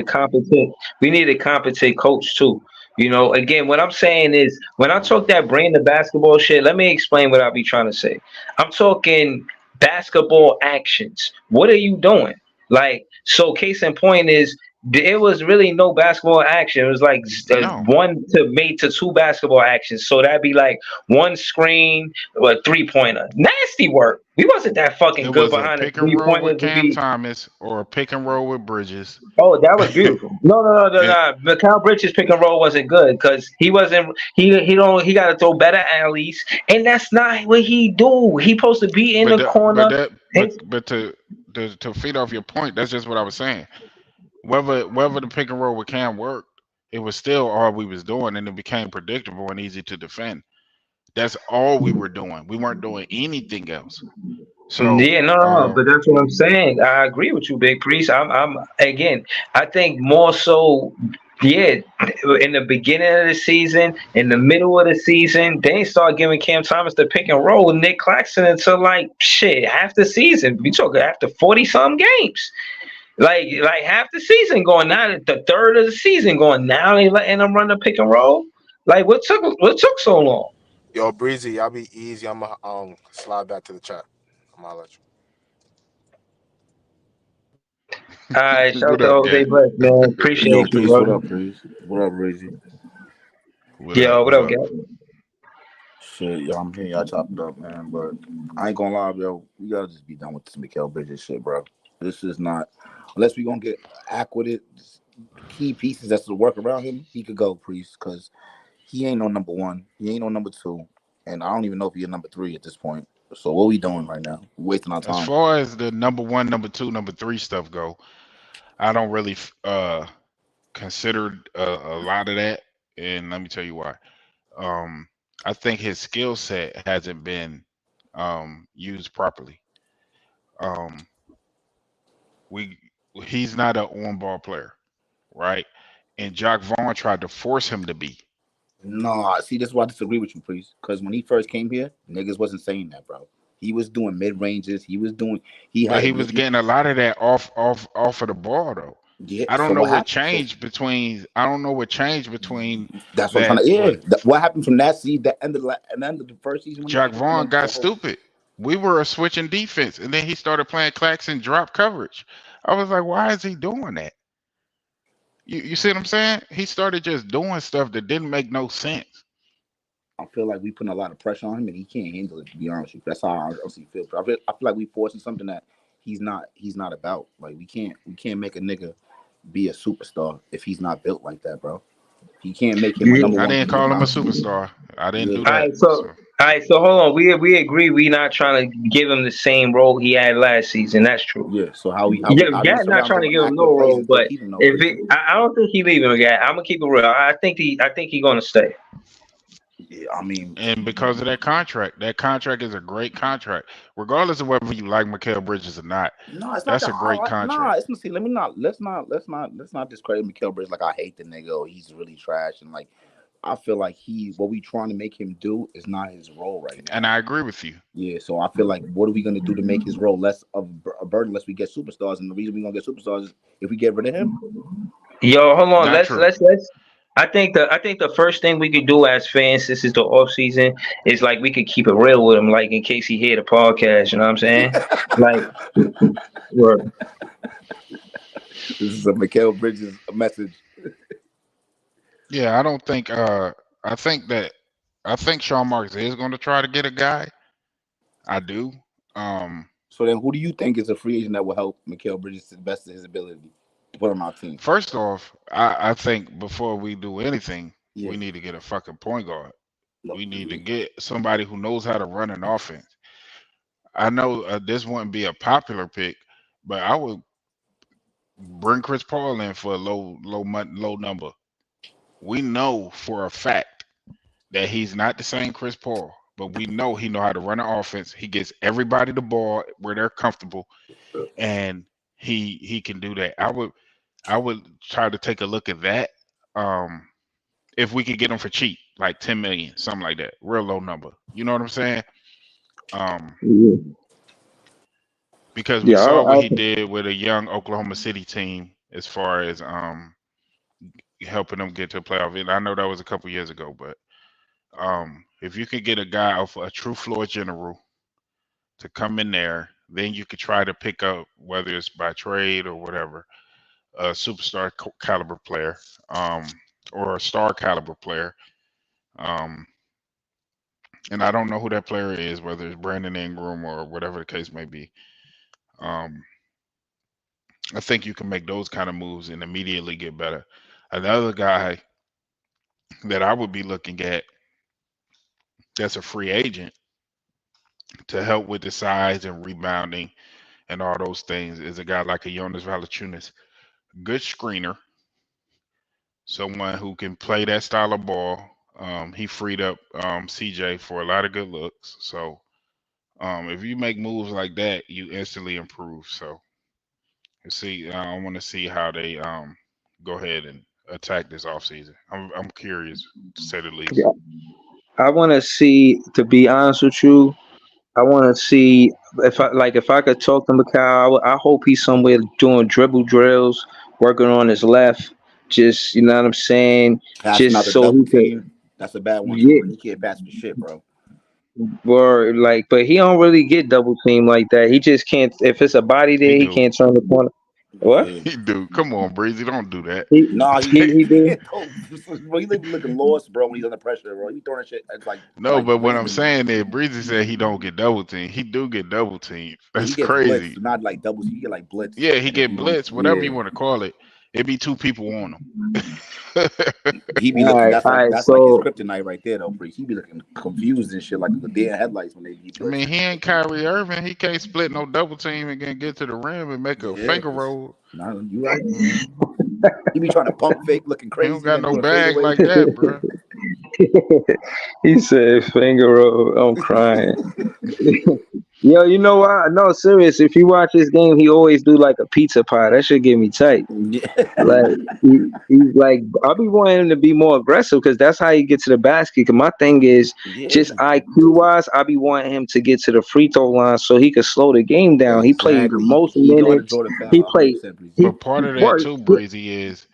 a competent coach too. Again, what I'm saying is when I talk that brain to basketball shit, let me explain what I be trying to say. I'm talking basketball actions. What are you doing? Like, so case in point is it was really no basketball action. It was like no, one to made to two basketball actions. So that'd be like one screen or a 3-pointer. Nasty work. We wasn't that it fucking good was a behind the pick and three roll with pointers to Cam be. Thomas or a pick and roll with Bridges. Oh, that was beautiful. No, no, no, no, And no. Mikal Bridges pick and roll wasn't good because he wasn't. He got to throw better alleys, and that's not what he do. He supposed to be in but the the, but corner. that And, but to feed off your point, that's just what I was saying. Whether the pick and roll with Cam worked, it was still all we was doing, and it became predictable and easy to defend. That's all we were doing. We weren't doing anything else. So, yeah, no, no, no. But that's what I'm saying. I agree with you, Big Priest. I'm again. I think more so. Yeah, in the beginning of the season, in the middle of the season, they ain't start giving Cam Thomas the pick and roll with Nick Claxton until like shit half the season. We talking after 40 some games. Like half the season going now, the third of the season going now. They letting them run the pick and roll. Like what took so long? Yo, Breezy, y'all be easy. I'm gonna slide back to the chat. I'm gonna let you. All right, shout out what to up, Jose gang? Bless, man. Yo, Appreciate you, Priest, what brother. up, Priest? What up, Reggie? What up? Yo, what What up, up? guys? Shit, yo, I'm hearing y'all chopped up, man. But I ain't gonna lie, yo. We gotta just be done with this Mikal Bridges shit, bro. This is not unless we gonna get acquitted key pieces that's to work around him. He could go, Priest, because he ain't no number one. He ain't no number two, and I don't even know if he's number three at this point. So what we doing right now? We wasting our As time. far as the number one, number two, number three stuff go, I don't really consider a lot of that, and let me tell you why. Um, I think his skill set hasn't been used properly. Um, we he's not an on-ball player, right? And Jock Vaughn tried to force him to be. No, see, this is why I disagree with you, Priest. Because when he first came here, niggas wasn't saying that, bro. He was doing mid ranges. He was doing. He But had. he was getting a lot of that off of the ball though. Yeah. I So don't know what what happened? So changed between I don't know what changed between that's what I'm trying that to. Yeah. what What happened from that season? That ended. And end of the first season when he Jack came. And Vaughn then got the whole. stupid. We were switching defense and then he started playing Claxton drop coverage. I was like, why is he doing that? You see what I'm saying? He started just doing stuff that didn't make no sense. I feel like we putting a lot of pressure on him and he can't handle it. To be honest with you, that's how I honestly feel. I feel like we forcing something that he's not. He's not about. Like we can't. We can't make a nigga be a superstar if he's not built like that, bro. He can't make him a Yeah. number I one didn't player call him a now. superstar. I didn't Yeah. do All that. right, so So all right, so hold on. We agree we not trying to give him the same role he had last season. That's true. Yeah. So Yeah, how we yeah, not surround trying him to with give him accurate no plays role, and still but keep him though, if Breezy? it, I don't think he leaving again. I'm gonna keep it real. I think he gonna stay. Yeah, I mean, and because of that contract is a great contract, regardless of whether you like Mikal Bridges or not. no, it's not That's the a great highlight. Nah, contract. it's not. See, let me not. Let's not discredit Mikal Bridges. Like I hate the nigga. Or he's really trash. And like I feel like what we trying to make him do is not his role right And now. I agree with you. Yeah, so I feel like what are we gonna do to make his role less of a burden unless we get superstars? And the reason we gonna get superstars is if we get rid of him. Yo, hold on. Not Let's true. let's let's. I think the first thing we could do as fans, this is the off season, is like we could keep it real with him, like in case he hear the podcast. You know what I'm saying? Like, we're- This is a Mikal Bridges message. Yeah, I don't think I think that I think Sean Marks is going to try to get a guy. I do. Um So then, who do you think is a free agent that will help Mikal Bridges to the best of his ability to put on our team? First off, I think before we do anything, Yeah. we need to get a fucking point guard. No, We need to yeah. get somebody who knows how to run an offense. I know this wouldn't be a popular pick, but I would Bring Chris Paul in for a low number. We know for a fact that he's not the same Chris Paul, but we know he know how to run an offense. He gets everybody the ball where they're comfortable, and he can do that. I would try to take a look at that. Um, if we could get him for cheap, like 10 million, something like that, real low number. You know what I'm saying? Um, Yeah, because we yeah. saw what he did with a young Oklahoma City team as far as helping them get to a playoff. And I know that was a couple years ago, but if you could get a guy of a true floor general to come in there, then you could try to pick up whether it's by trade or whatever a superstar caliber player, um, or a star caliber player. Um, and I don't know who that player is, whether it's Brandon Ingram or whatever the case may be. Um, I think you can make those kind of moves and immediately get better. Another guy that I would be looking at that's a free agent to help with the size and rebounding and all those things is a guy like a Jonas Valanciunas. Good screener, someone who can play that style of ball. He freed up CJ for a lot of good looks. So if you make moves like that, you instantly improve. So see, I want to see how they go ahead and attack this offseason. I'm curious to say the least. Yeah. I want to see. To be honest with you, I want to see if I could talk to Mikal. I hope he's somewhere doing dribble drills, working on his left. Just you know what I'm saying. Passing out Just the so double he could, team. That's a bad one too, yeah, bro. He can't pass the shit, bro. or like, but he don't really get double team like that. He just can't. If it's a body He there, he do. can't turn the corner. What? Yeah. He do. Come on, Breezy, don't do that. He No, he do. he don't. Bro, he looking lost, bro, when he's under pressure, bro. He throwing that shit. It's No, like but what I'm frisbee. saying is Breezy said he don't get double team. He do get double team. Yeah, he That's gets crazy. blitzed, not like doubles. He get like blitz, Yeah, he and then get he don't. blitz, whatever you Yeah, want to call it. It be two people on him. he be All looking. right, That's all like right. that's like his So kryptonite right there, though, priest. He be looking confused and shit, like the deer in headlights when they be I mean, blitzing. he ain't Kyrie Irving. He can't split no double team and then get to the rim and make a Yeah, finger roll. no, you right. I mean, He be trying to pump fake, looking he don't crazy, and got then no doing bag fadeaways like and shit. that, bro. he said, "Finger roll." I'm crying. Yo, you know what? No, serious. If you watch this game, he always do like a pizza pie. That should get me tight. Yeah, Like he's like, I'll be wanting him to be more aggressive because that's how he gets to the basket. Cause my thing is yeah, just IQ wise, I'll be wanting him to get to the free throw line so he could slow the game down. He played the exactly. most He know how to minutes. draw the He foul, played. 100%. He But part of that worked. too, Breezy, is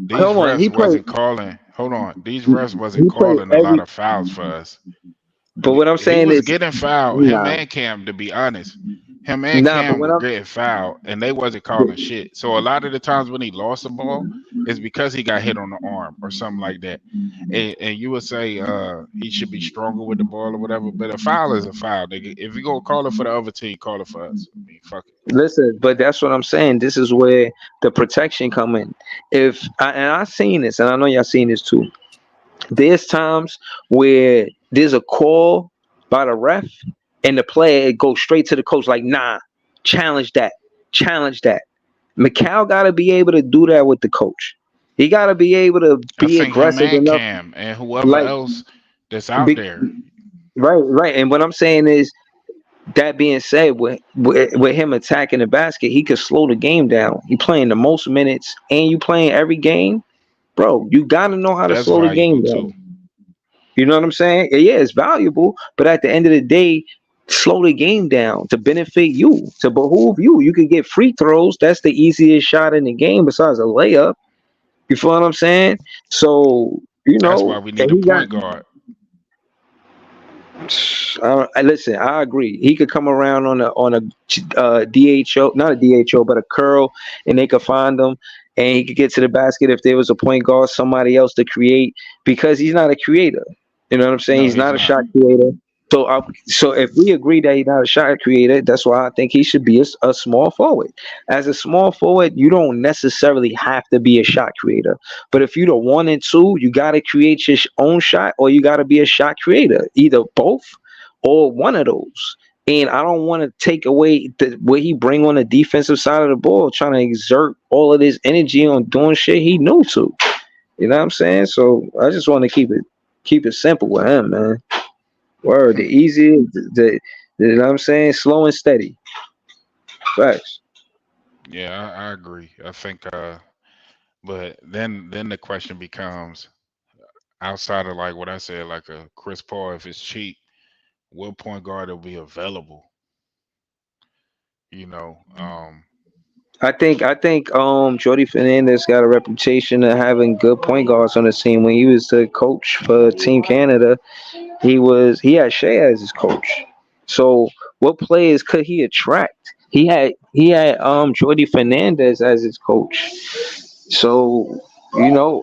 these Come on, he refs played. wasn't calling. Hold on, these refs wasn't He played calling a lot every. of fouls for us. But what I'm He saying was is, getting fouled. Him nah, and Cam, to be honest, him and nah. But Cam when were I'm getting fouled, and they wasn't calling shit. So a lot of the times when he lost the ball, is because he got hit on the arm or something like that. And you would say he should be stronger with the ball or whatever. But a foul is a foul, nigga. If you gonna call it for the other team, call it for us. I mean, fuck it. listen, but that's what I'm saying. This is where the protection come in. And I seen this, and I know y'all seen this too. There's times where there's a call by the ref, and the player goes straight to the coach like, "Nah, challenge that, challenge that." Mikal got to be able to do that with the coach. He got to be able to I be think him aggressive and enough, Cam and whoever like, else that's out be, there. right, right. And what I'm saying is, that being said, with him attacking the basket, he could slow the game down. He playing the most minutes, and you playing every game, bro. You got to know how to That's slow the valuable game too. down. You know what I'm saying? Yeah, it's valuable, but at the end of the day, slow the game down to benefit you, to behoove you. You could get free throws. That's the easiest shot in the game besides a layup. You feel what I'm saying? So, That's why we need and a he got. point guard. Listen, I agree. He could come around on a DHO, not a DHO, but a curl, and they could find him, and he could get to the basket if there was a point guard, somebody else to create, because he's not a creator. You know what I'm saying? No, He's he's not a not. shot creator. So if we agree that he's not a shot creator, that's why I think he should be a small forward. As a small forward, you don't necessarily have to be a shot creator. But if you're the one and two, you got to create your own shot, or you got to be a shot creator. Either both or one of those. And I don't want to take away what he bring on the defensive side of the ball, trying to exert all of this energy on doing shit he new to. You know what I'm saying? So I just want to keep it simple with him, man. Word, the easy, you know what I'm saying? Slow and steady. Facts. Yeah, I agree. I think, but then the question becomes, outside of like what I said, like a Chris Paul, if it's cheap, what point guard will be available? You know, I think Jordy Fernandez got a reputation of having good point guards on the team. When he was the coach for Team Canada, he had Shea as his coach. So what players could he attract? He had Jordy Fernandez as his coach. So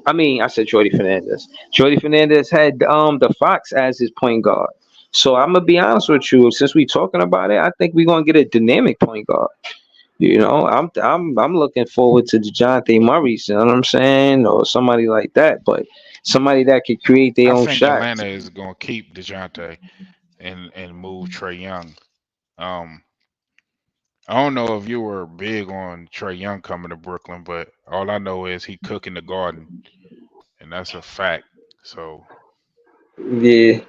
I mean, I said Jordy Fernandez. Jordy Fernandez had the Fox as his point guard. So I'm gonna be honest with you. Since we talking about it, I think we're gonna get a dynamic point guard. I'm looking forward to DeJounte Murray. You know what I'm saying, or somebody like that. But somebody that could create their I own think shots. Atlanta is gonna keep Dejounte and move Trey Young. Um, I don't know if you were big on Trey Young coming to Brooklyn, but all I know is he cooking the garden, and that's a fact. So Yeah,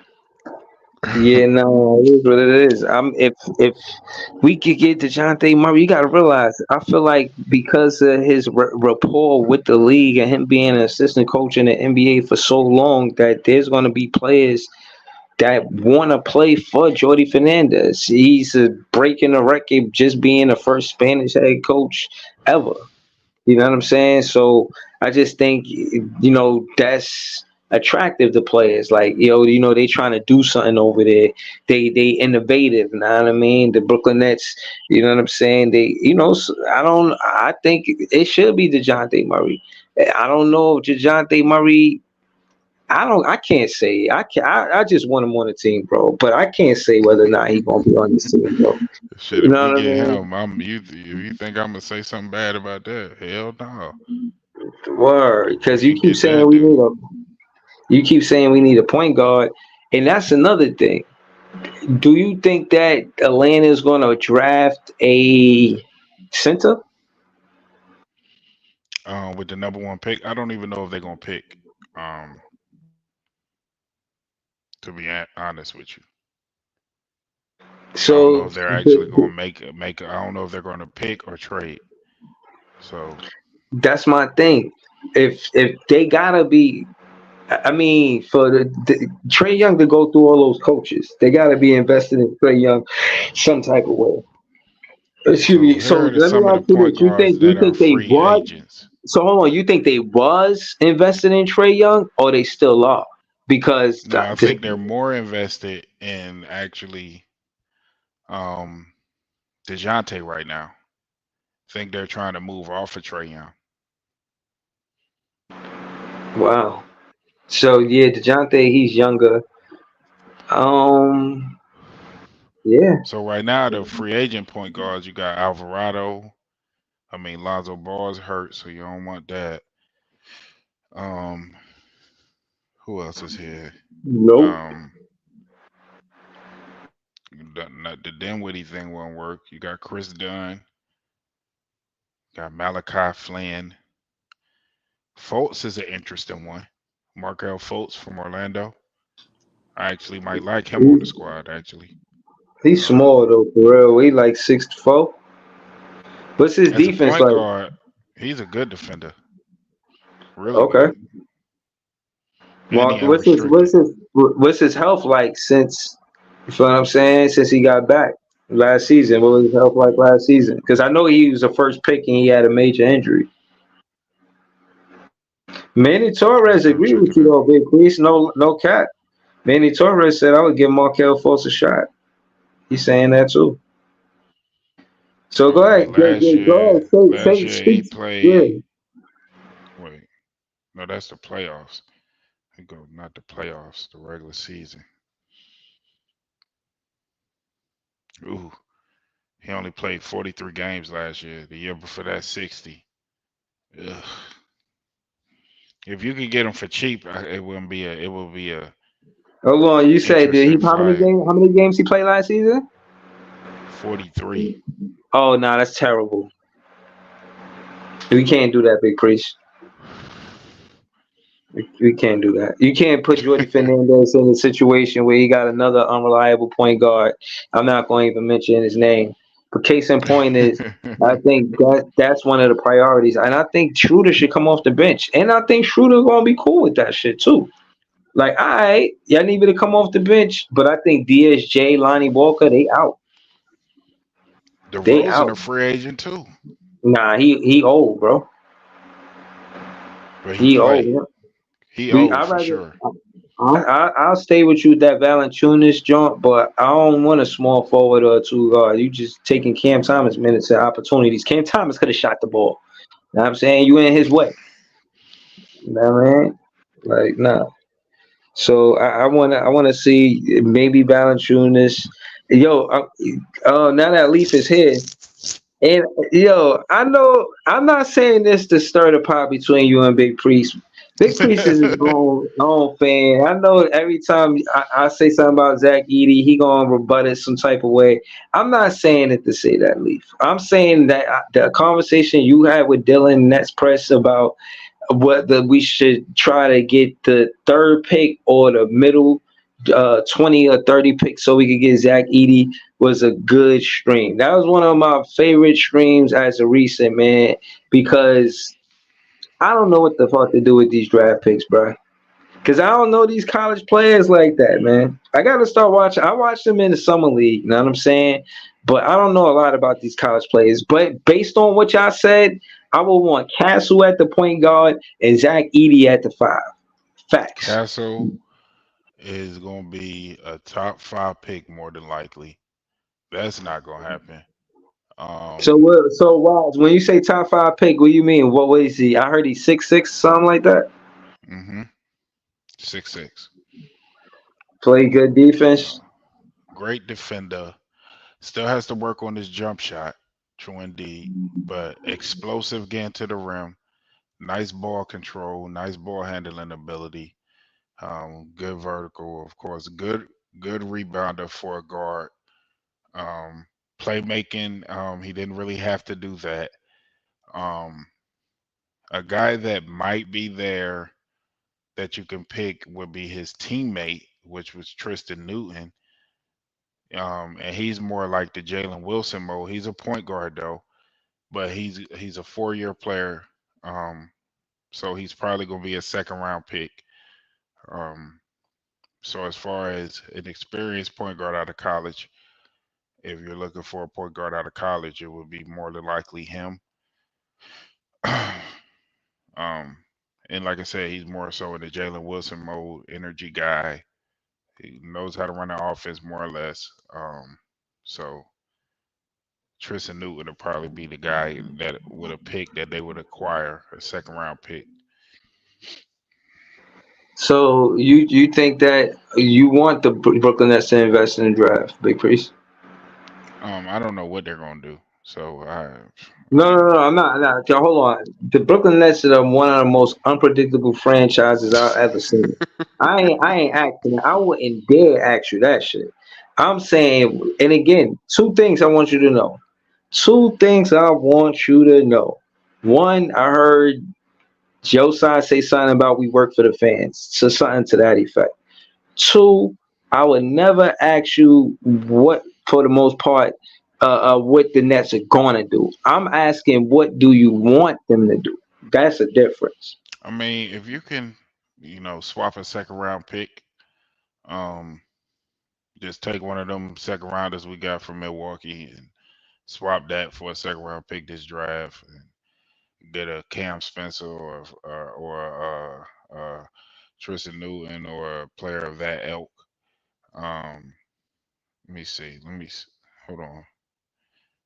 yeah, no, it is what it is. If we could get DeJounte Murray, you gotta realize. I feel like because of his rapport with the league and him being an assistant coach in the NBA for so long, that there's gonna be players that want to play for Jordy Fernandez. He's breaking the record just being the first Spanish head coach ever. You know what I'm saying? So I just think that's attractive to players. Like they trying to do something over there. They innovative. You know what I mean? The Brooklyn Nets. You know what I'm saying? I think it should be Dejounte Murray. I don't know if Dejounte Murray. I can't say. I just want him on the team, bro. But I can't say whether or not he gonna be on this team, bro. shit, You if we know what I get mean? him, if you think I'm gonna say something bad about that, hell no. Word, If because we can get that dude, you keep saying we need a point guard, and that's another thing. Do you think that Atlanta is going to draft a center? with the number one pick, I don't even know if they're gonna pick. Um, to be honest with you, I don't know So if they're actually gonna make. I don't know if they're gonna pick or trade. So that's my thing. If they gotta be, I mean, for the Trey Young to go through all those coaches, they gotta be invested in Trey Young some type of way. Excuse so me. So here are let me some of the ask you point this: you guards think you that are think they free was? agents. So hold on, you think they was invested in Trey Young, or they still are? Because No, I think they're more invested in actually um DeJounte right now. I think they're trying to move off of Trey Young. wow. So yeah, Dejounte, he's younger. Um, yeah, So right now the free agent point guards, you got Alvarado. I mean Lonzo Ball's hurt, so you don't want that. Um, who else is here? nope. Um, the Dinwiddie thing won't work. You got Chris Dunn, got Malachi Flynn. Fultz is an interesting one. Markel Fultz from Orlando. I actually might like him on the He, squad. Actually, he's um, small though, for real. He like 6'4". What's his as a defense point like? guard, he's a good defender. Really Okay. good, and he Mark, unrestricted. what's his health like since? You feel what I'm saying? Since he got back last season, what was his health like last season? Because I know he was the first pick and he had a major injury. Manny Let's Torres double agreed check with it you out. though, Big Priest. No cap. Manny Torres said I would give Markel Fultz a shot. He's saying that too. So go Okay, ahead, go ahead, last year he speak. Yeah. played. Wait, no, that's the playoffs. We go not the playoffs, the regular season. Ooh, he only played 43 games last year. The year before that, 60. Ugh. If you could get him for cheap, it wouldn't be a. It would be a Hold on, you said did he interesting fight. how many games he played last season? 43. Oh, no, that's terrible. We can't do that, Big Priest. We can't do that. You can't put Jordy Fernandez in a situation where he got another unreliable point guard. I'm not going to even mention his name. But case in point is, I think that's one of the priorities. And I think Schroeder should come off the bench. And I think Schroeder going to be cool with that shit, too. Like, all right, y'all need me to come off the bench. But I think DSJ, Lonnie Walker, they out. They DeRozan out. a free agent too, Nah, he old, bro. but he He old. play. He I old for rather sure. I'll stay with you with that Valanciunas joint, but I don't want a small forward or a two guard. You just taking Cam Thomas minutes and opportunities. Cam Thomas could have shot the ball. You know what I'm saying? You in his way. You know what I mean? Like, nah. So I wanna see maybe Valanciunas. Yo, now that Leaf is here, and yo, I know I'm not saying this to stir the pot between you and Big Priest. Big Priest is his own fan. I know every time I say something about Zach Edey, he gonna rebut it some type of way. I'm not saying it to say that, Leaf. I'm saying that the conversation you had with Dylan Nets Press about whether we should try to get the third pick or the middle 20 or 30 picks so we could get Zach Edey was a good stream. That was one of my favorite streams as a recent, man, because I don't know what the fuck to do with these draft picks, bro. Because I don't know these college players like that, man. I got to start watching. I watched them in the summer league, you know what I'm saying? But I don't know a lot about these college players. But based on what y'all said, I would want Castle at the point guard and Zach Edey at the 5. Facts. Castle is gonna be a top 5 pick more than likely. That's not gonna happen. So Um, what? So Wise, when you say top 5 pick, what do you mean? What is he? I heard he's 6'6", something like that. hmm 6'6". Play good defense. Great defender. Still has to work on his jump shot. True indeed, but explosive getting to the rim. Nice ball control. Nice ball handling ability. Good vertical, of course. Good rebounder for a guard. Um, Playmaking. He didn't really have to do that. Um, a guy that might be there that you can pick would be his teammate, which was Tristan Newton. And he's more like the Jalen Wilson mode. He's a point guard though, but he's a 4-year player. Um, so he's probably gonna be a second round pick. Um, so as far as an experienced point guard out of college, if you're looking for a point guard out of college, it would be more than likely him. um, and like I said, he's more so in the Jalen Wilson mode, energy guy. He knows how to run the offense more or less. So Tristan Newton would probably be the guy that would have picked that they would acquire a second round pick. So you think that you want the Brooklyn Nets to invest in the draft, Big Priest? I don't know what they're gonna do. So No. I'm not. Hold on. The Brooklyn Nets are one of the most unpredictable franchises I've ever seen. I ain't acting. I wouldn't dare ask you that shit. I'm saying, and again, 2 things I want you to know. 2 things I want you to know. One, I heard Josiah say something about we work for the fans, so something to that effect. 2, I would never ask you what, for the most part, what the Nets are gonna do. I'm asking, what do you want them to do? That's a difference. I mean, if you can, swap a second round pick, um, just take one of them second rounders we got from Milwaukee and swap that for a second round pick this draft, and get a Cam Spencer or Tristan Newton or a player of that ilk. Um, let me see. Hold on.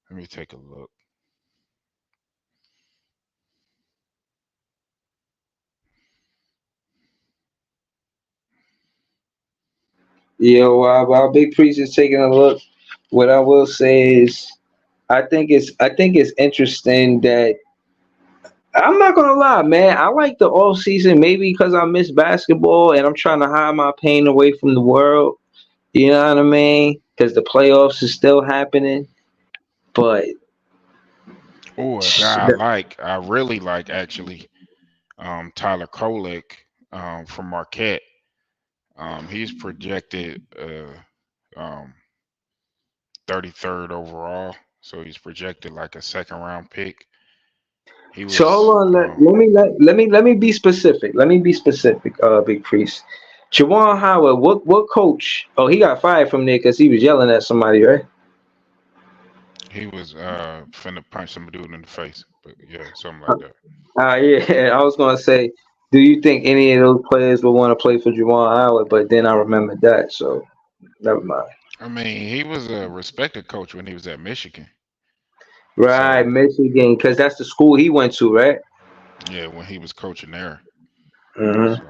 Let me take a look. While Big Priest is taking a look, what I will say is, I think it's interesting that I'm not gonna lie, man. I like the off season maybe because I miss basketball and I'm trying to hide my pain away from the world. You know what I mean? Because the playoffs is still happening. But Oh, a guy I really like actually, Tyler Kolek, from Marquette. He's projected um 33rd overall, so he's projected like a second round pick. He so was hold on, let me be specific. Let me be specific, Big Priest. Jawan Howard, what coach? Oh, he got fired from there because he was yelling at somebody, right? he was finna punch some dude in the face, but yeah, something like that. Yeah, I was gonna say, do you think any of those players would want to play for Jawan Howard? But then I remembered that, so never mind. I mean, he was a respected coach when he was at Michigan. Right, So Michigan, because that's the school he went to, right? yeah, when he was coaching there. Hmm. So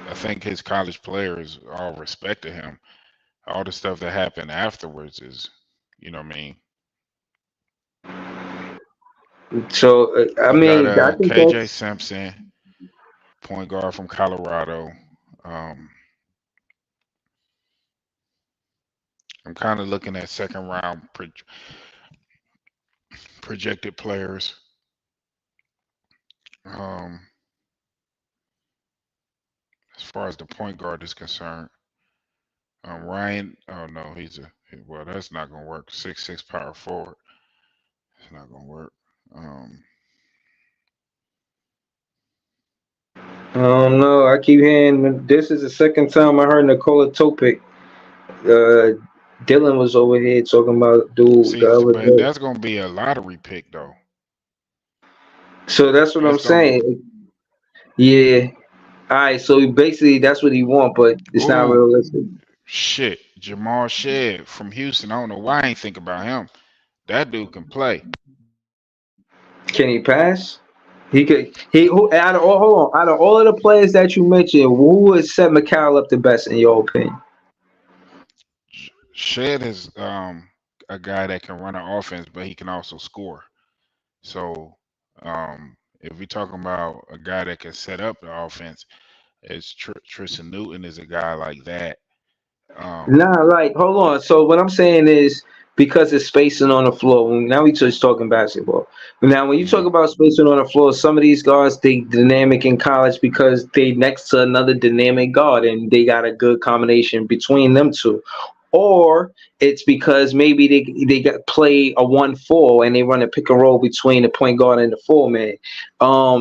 I think his college players all respected him. All the stuff that happened afterwards is, you know what I mean? So I You got mean, I think KJ that's Simpson, point guard from Colorado. Um, I'm kind of looking at second round projected players. Um, as far as the point guard is concerned, Ryan. Oh no, well. That's not gonna work. 6'6" power forward. It's not gonna work. Um, I don't know. I keep hearing this is the second time I heard Nicola Topic. Uh, Dylan was over here talking about dude see, the other but day. that's gonna be a lottery pick though. So that's what I'm It's gonna. saying. Yeah. All right. So basically, that's what he want, but it's not Ooh, realistic. shit. Jamal Shed from Houston. I don't know why I ain't think about him. That dude can play. Can he pass? He could. He who out of all hold on, out of all of the players that you mentioned, who would set Mikal up the best in your opinion? Shed is a guy that can run an offense, but he can also score. So if we're talking about a guy that can set up the offense, it's Tristan Newton is a guy like that. Um, Nah, like hold on. So what I'm saying is because it's spacing on the floor. Now we just talking basketball. Now when you talk mhm. about spacing on the floor, some of these guards they dynamic in college because they next to another dynamic guard and they got a good combination between them two. Or it's because maybe they got play a 1-4 and they run a pick and roll between the point guard and the four man.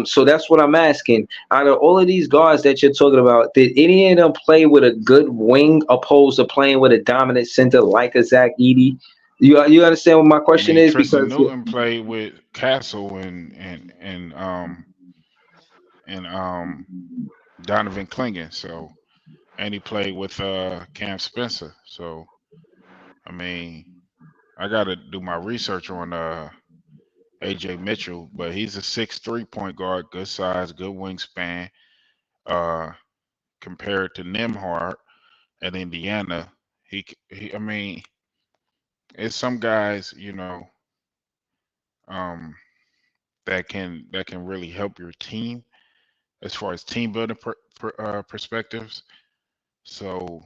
So that's what I'm asking. Out of all of these guards that you're talking about, did any of them play with a good wing opposed to playing with a dominant center like a Zach Edey? You understand what my I question mean, is? Tristan Because Newton played with Castle and Donovan Clingan. So and he played with Cam Spencer. So I mean, I got to do my research on AJ Mitchell, but he's a 6'3" point guard, good size, good wingspan. Uh, compared to Nimhart at Indiana, I mean, it's some guys, um, that can really help your team as far as team building perspectives. So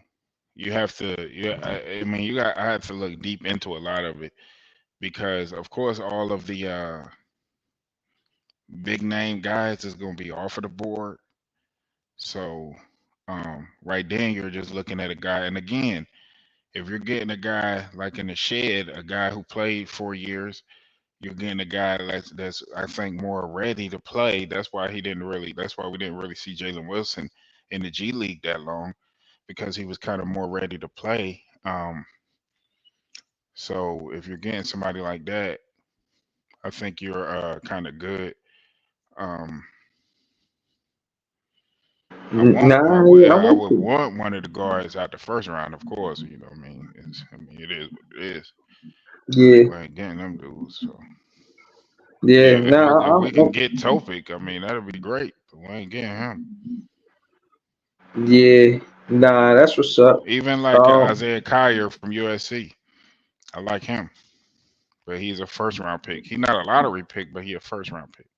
you have to, yeah, I mean, I have to look deep into a lot of it because, of course, all of the big name guys is going to be off of the board. So right then, you're just looking at a guy, and again, if you're getting a guy like in the shed, a guy who played 4 years, you're getting a guy that's I think more ready to play. That's why we didn't really see Jalen Wilson in the G League that long because he was kind of more ready to play. So if you're getting somebody like that, I think you're kind of good. Um, nah, yeah, I'm I with would you. want one of the guards out the first round, of course. You know what I mean? It is what it is. But Yeah, we ain't getting them dudes. So yeah. yeah, if Nah, we can get Topic, I mean that'd be great. But we ain't getting him. yeah. Nah, that's what's up. Even like Um, Isaiah Kyer from USC, I like him, but he's a first round pick. He's not a lottery pick, but he a first round pick.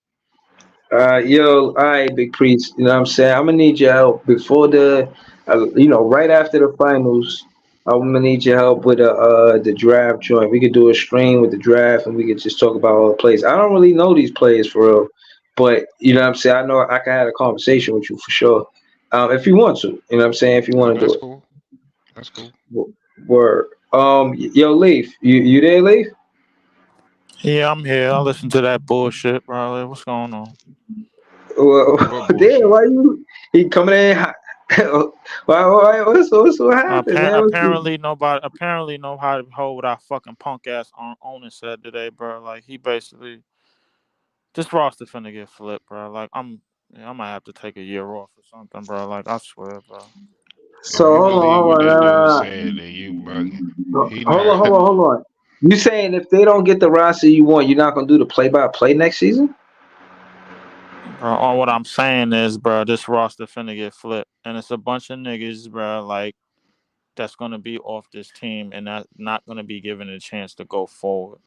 yo, all right, Big Priest. You know what I'm saying? I'm gonna need your help before right after the finals. I'm gonna need your help with the draft joint. We could do a stream with the draft, and we could just talk about all the players. I don't really know these players for real, but you know what I'm saying. I know I can have a conversation with you for sure. If you want to, you know what I'm saying. If you Oh, want to do that's it, cool. That's cool. word. Yo, Leaf, you there, Leaf? Yeah, I'm here. I listen to that bullshit, bro. Like, what's going on? Well, What damn, bullshit? why you he coming in? What's what happened, man? Apparently nobody hold what our fucking punk ass owner said today, bro. Like he basically this roster finna get flipped, bro. Like I might have to take a year off or something, bro. Like I swear, bro. So If you believe hold what on, that dude said, then you bugging. He not. hold on. You saying if they don't get the roster you want, you're not gonna do the play by play next season? Bro, all what I'm saying is, bro, this roster finna get flipped, and it's a bunch of niggas, bro. Like that's gonna be off this team, and that not gonna be given a chance to go forward.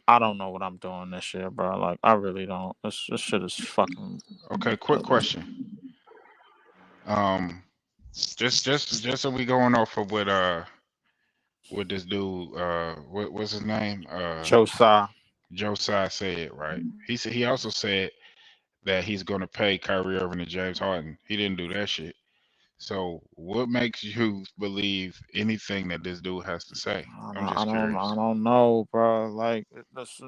I don't know what I'm doing this year, bro. Like I really don't. This shit is fucking Okay, quick ridiculous. question. Um, just so we going off of what this dude what's his name Josiah. Josiah said, right? He also said that he's going to pay Kyrie Irving and James Harden. He didn't do that shit. So what makes you believe anything that this dude has to say? I'm just I curious. don't know, bro. Like this,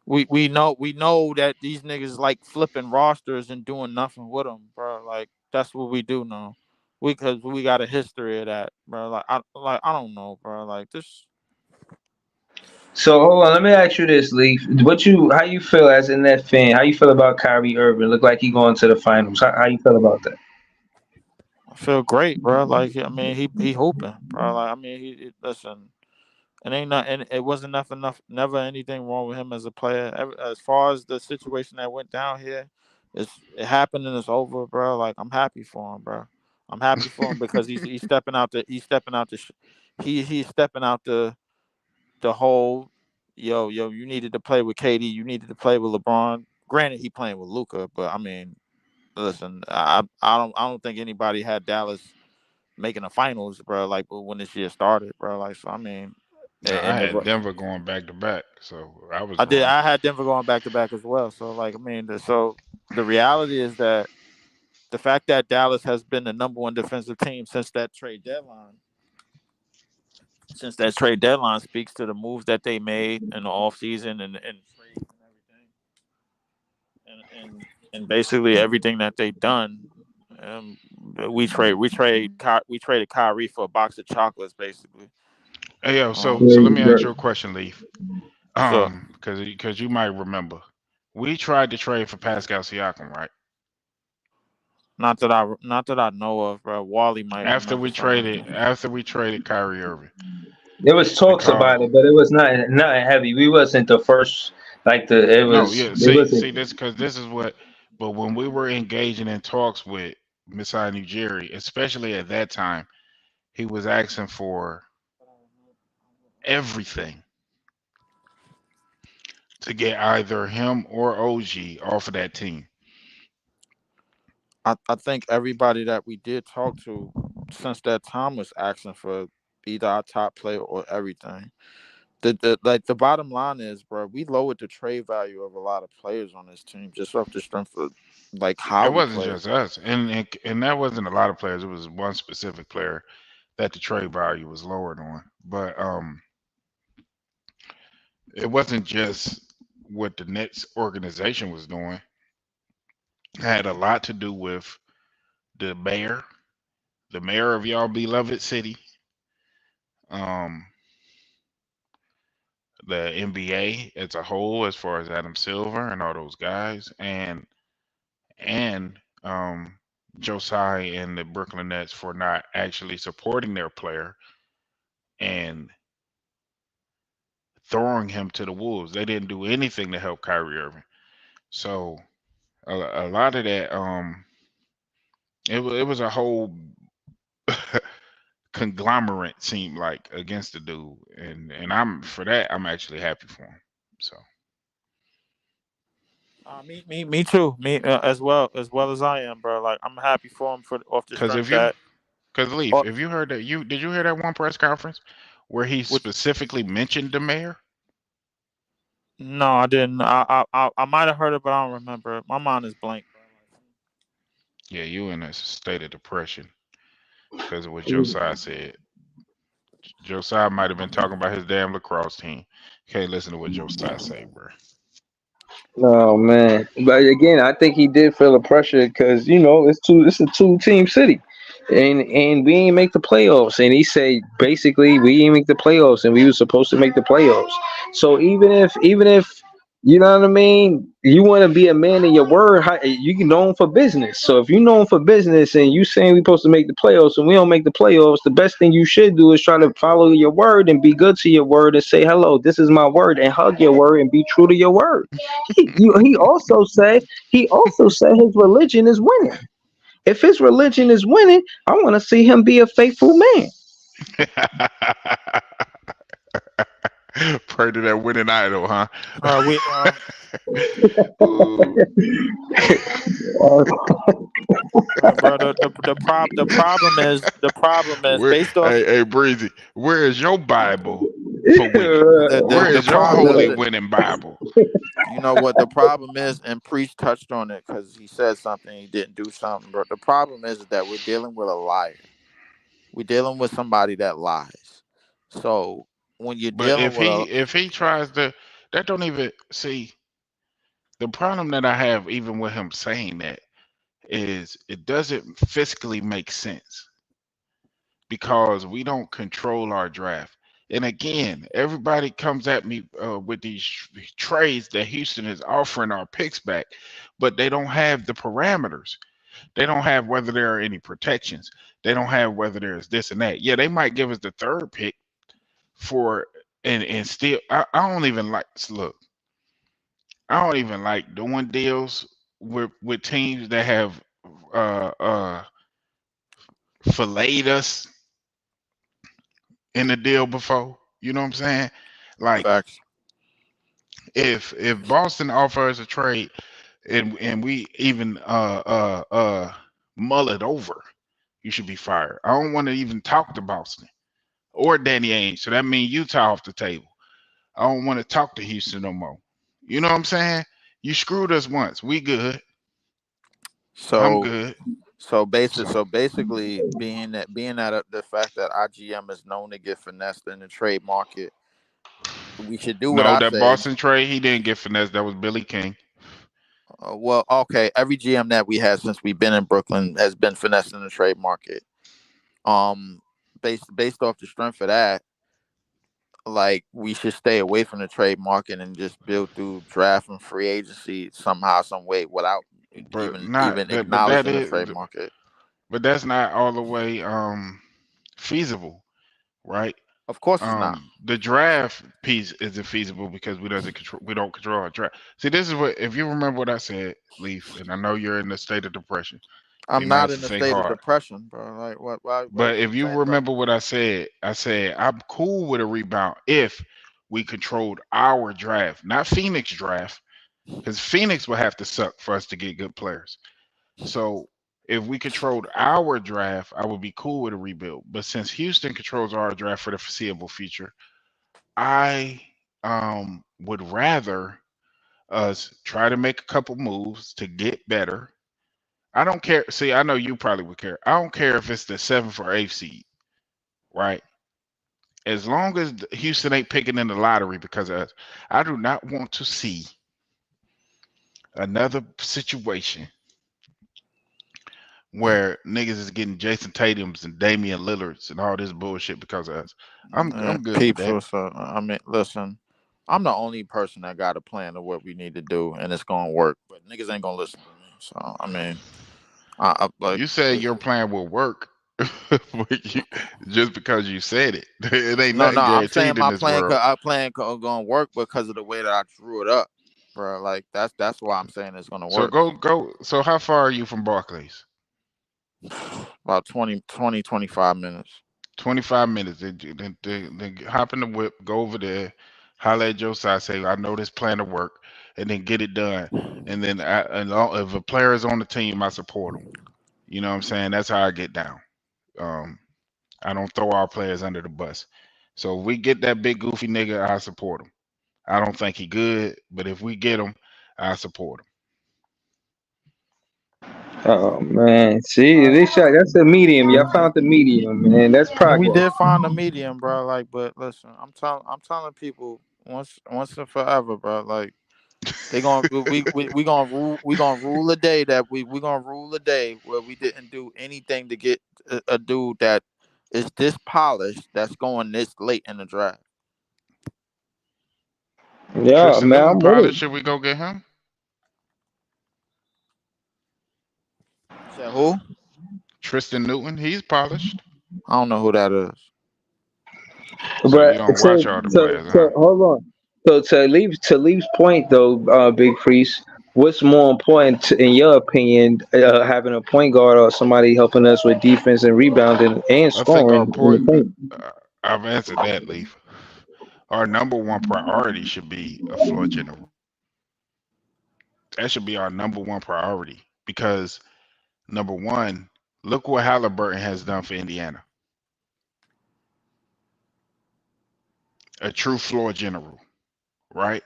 we know that these niggas like flipping rosters and doing nothing with them, bro. Like that's what we do now. Because we got a history of that, bro. I don't know, bro. Like this. So hold on, let me ask you this, Leaf. How you feel as a net fan? How you feel about Kyrie Irving? Look like he going to the finals. How you feel about that? I feel great, bro. Like I mean, he hooping, bro. Like I mean, listen. It ain't not, and it wasn't never anything wrong with him as a player. As far as the situation that went down here, it happened and it's over, bro. Like I'm happy for him, bro. I'm happy for him because he's stepping out he's stepping out the whole yo. You needed to play with KD. You needed to play with LeBron. Granted, he playing with Luca, but I mean, listen, I don't think anybody had Dallas making the finals, bro. Like when this year started, bro. Like so, I mean, Now I and had the Denver going back to back, so I was I did. wrong. I had Denver going back to back as well. So like, I mean, so the reality is that the fact that Dallas has been the number one defensive team since that trade deadline speaks to the moves that they made in the offseason and trades and everything, and basically everything that they've done. Um, we traded Kyrie for a box of chocolates, basically. Hey yo, Um, so let me ask you a question, Leaf. so Because you might remember, we tried to trade for Pascal Siakam, right? not that I know of, bro. Wally might remember something like that. After we traded Kyrie Irving, There was talks because about it, but it was not heavy. We wasn't the first. Like the it no, was. yeah, It see wasn't. this because this is what. But when we were engaging in talks with Masai Ujiri, especially at that time, he was asking for everything to get either him or OG off of that team. I think everybody that we did talk to since that time was asking for either our top player or everything. The bottom line is, bro, we lowered the trade value of a lot of players on this team just off the strength of like how It we wasn't play. just us, and that wasn't a lot of players. It was one specific player that the trade value was lowered on. But it wasn't just what the Nets organization was doing. It had a lot to do with the mayor, the mayor of y'all beloved city, um, the NBA as a whole, as far as Adam Silver and all those guys, and Josiah and the Brooklyn Nets for not actually supporting their player and throwing him to the wolves. They didn't do anything to help Kyrie Irving. So a lot of that, it was a whole conglomerate seemed like against the dude, and I'm for that I'm actually happy for him. So Me too. Me as well as I am, bro. Like I'm happy for him for off the because strength that. Because Leaf, Or, if you heard that, did you hear that one press conference where he which specifically mentioned the mayor? no, I didn't. I might have heard it, but I don't remember it. My mind is blank, bro. Yeah, you in a state of depression because of what Josiah said. Josiah might have been talking about his damn lacrosse team. Can't listen to what Josiah say, bro. Oh man, but again, I think he did feel the pressure because it's a two-team city, and we ain't make the playoffs. And he said basically we didn't make the playoffs, and we were supposed to make the playoffs. So even if you know what I mean, you want to be a man of your word. You can known for business. So if you're known for business and you saying we supposed to make the playoffs and we don't make the playoffs, the best thing you should do is try to follow your word and be good to your word and say hello. This is my word and hug your word and be true to your word. He also said his religion is winning. If his religion is winning, I want to see him be a faithful man. Pray to that winning idol, huh? We Ooh. bro. The problem is Where, based off hey, Breezy, where is your Bible for winning? Where the is your problem. holy winning Bible? You know what the problem is, and Priest touched on it because he said something, he didn't do something. But the problem is that we're dealing with a liar. We're dealing with somebody that lies. So when you're But dealing if with a he tries to, that don't even see the problem that I have even with him saying that is it doesn't physically make sense because we don't control our draft. And again, everybody comes at me with these trades that Houston is offering our picks back, but they don't have the parameters. They don't have whether there are any protections. They don't have whether there's this and that. Yeah, they might give us the third pick for and still I don't even like look. I don't even like doing deals with teams that have uh uh filleted us in the deal before. You know what I'm saying? Like facts. if Boston offers a trade and we even mull it over, you should be fired. I don't want to even talk to Boston or Danny Ainge. So that means Utah off the table. I don't want to talk to Houston no more. You know what I'm saying? You screwed us once. We good. I'm So good. So basically, being that the fact that IGM is known to get finessed in the trade market, we should do what no, I that say. Boston trade, he didn't get finesse. That was Billy King. Well, okay, every GM that we had since we've been in Brooklyn has been finessed in the trade market. Um, based off the strength of that, like we should stay away from the trade market and just build through draft and free agency somehow, some way, without But not even that but that acknowledging the is trade market. but that's not all the way feasible, right? Of course, it's not. The draft piece isn't feasible because we don't control our draft. See, this is what if you remember what I said, Leaf, and I know you're in a state of depression, so I'm you might not have to in a think state of hard. depression, bro. Like what? Why But you if keep you saying stuff? remember what I said I'm cool with a rebound if we controlled our draft, not Phoenix draft, because Phoenix would have to suck for us to get good players. So if we controlled our draft, I would be cool with a rebuild. But since Houston controls our draft for the foreseeable future, I would rather us try to make a couple moves to get better. I don't care. See, I know you probably would care. I don't care if it's the seventh or eighth seed, right? As long as Houston ain't picking in the lottery because of us, I do not want to see another situation where niggas is getting Jason Tatum's and Damian Lillard's and all this bullshit because of us. I'm good with Peeps. that. So I mean, listen, I'm the only person that got a plan of what we need to do, and it's gonna work. But niggas ain't gonna listen to me. So I mean, I like. You said your plan will work but just because you said it. It ain't No, nothing I'm saying guaranteed in my this plan. world. Gonna work because of the way that I drew it up, bro. Like that's why I'm saying it's gonna So work. go. So how far are you from Barclays? About 25 minutes. 25 minutes. Then hop in the whip, go over there, holler at Josiah, say, I know this plan to work, and then get it done. And then if a player is on the team, I support him. You know what I'm saying? That's how I get down. Um, I don't throw our players under the bus. So if we get that big goofy nigga, I support him. I don't think he good, but if we get him, I support him. Oh man, see, this shot, that's the medium. Y'all found the medium, man. That's And we progress. did find a medium, bro. Like, but listen, I'm telling people once and forever, bro. Like, they gonna we gonna rule a day that we gonna rule a day where we didn't do anything to get a dude that is this polished that's going this late in the draft. Yeah, Tristan man, Newton I'm with probably it. should we go get him? You said who? Tristan Newton, he's polished. I don't know who that is. So But you don't watch all the players, huh? so hold on. So to Leaf's point though, Big Priest, what's more important in your opinion, having a point guard or somebody helping us with defense and rebounding and I think our scoring in the point. paint? I've answered that, Leaf. Our number one priority should be a floor general. That should be our number one priority because number one, look what Halliburton has done for Indiana. A true floor general, right?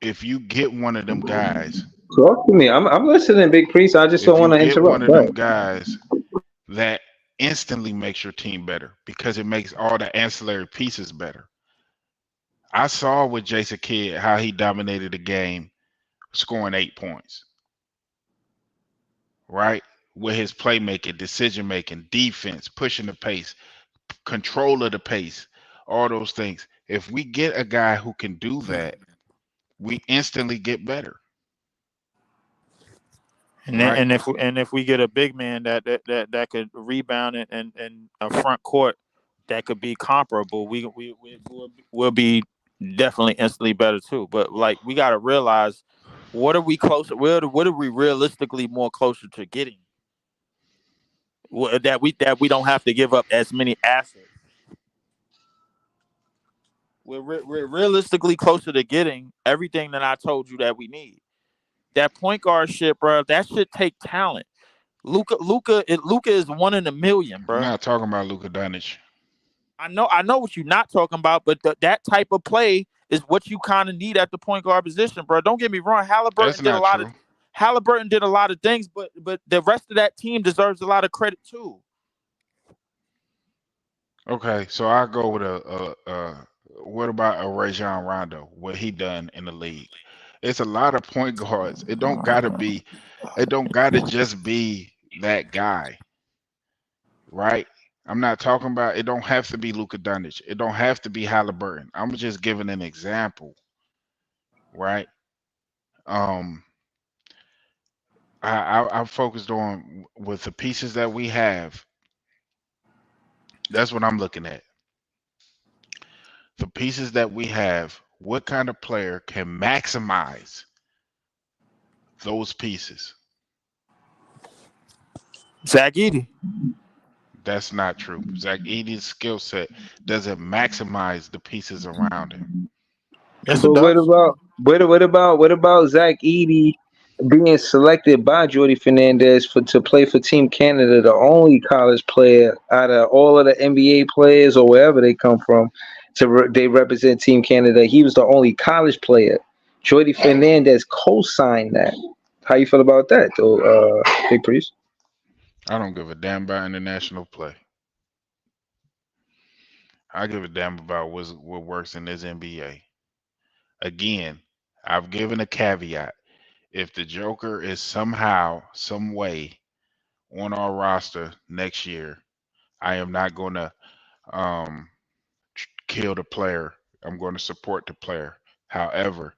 If you get one of them guys, Talk to me. I'm listening, Big Priest. I just if don't you want to get one interrupt. of them guys that instantly makes your team better because it makes all the ancillary pieces better. I saw with Jason Kidd how he dominated the game, scoring 8 points, right? With his playmaking, decision making, defense, pushing the pace, control of the pace, all those things. If we get a guy who can do that, we instantly get better, right? And if we get a big man that could rebound and a front court that could be comparable, we'll be definitely instantly better too. But like we got to realize, what are we closer? What are we realistically more closer to getting? That we don't have to give up as many assets. We're realistically closer to getting everything that I told you that we need. That point guard shit, bro. That should take talent. Luca is one in a million, We're bro. not talking about Luka Doncic. I know what you're not talking about, but that type of play is what you kind of need at the point guard position, bro. Don't get me wrong. That's not true. Halliburton did a lot of things, but the rest of that team deserves a lot of credit too. Okay, so I go with what about a Rajon Rondo? What he done in the league? It's a lot of point guards. It don't gotta just be that guy, right? I'm not talking about it don't have to be Luka Doncic. It don't have to be Halliburton. I'm just giving an example, right? Um I focused on with the pieces that we have. That's what I'm looking at. The pieces that we have, what kind of player can maximize those pieces? Zach Edey. That's not true. Zach Edey's skill set doesn't maximize the pieces around him. Yes, it But does. what about Zach Edey being selected by Jordy Fernandez to play for Team Canada, the only college player out of all of the NBA players or wherever they come from, they represent Team Canada. He was the only college player. Jordy Fernandez co-signed that. How you feel about that, though, Big Priest? I don't give a damn about international play. I give a damn about what works in this NBA. Again, I've given a caveat. If the Joker is somehow, some way on our roster next year, I am not going to um, kill the player. I'm going to support the player. However,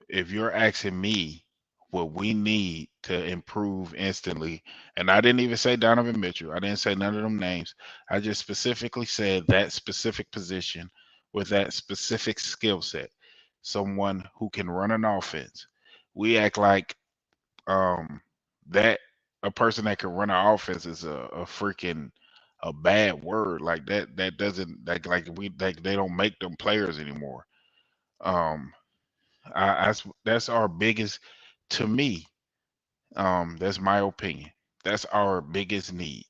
if you're asking me what we need to improve instantly, and I didn't even say Donovan Mitchell, I didn't say none of them names. I just specifically said that specific position with that specific skill set, someone who can run an offense. We act like that a person that can run an offense is a freaking a bad word like that doesn't like they don't make them players anymore. Um, that's our biggest to me. That's my opinion. That's our biggest need.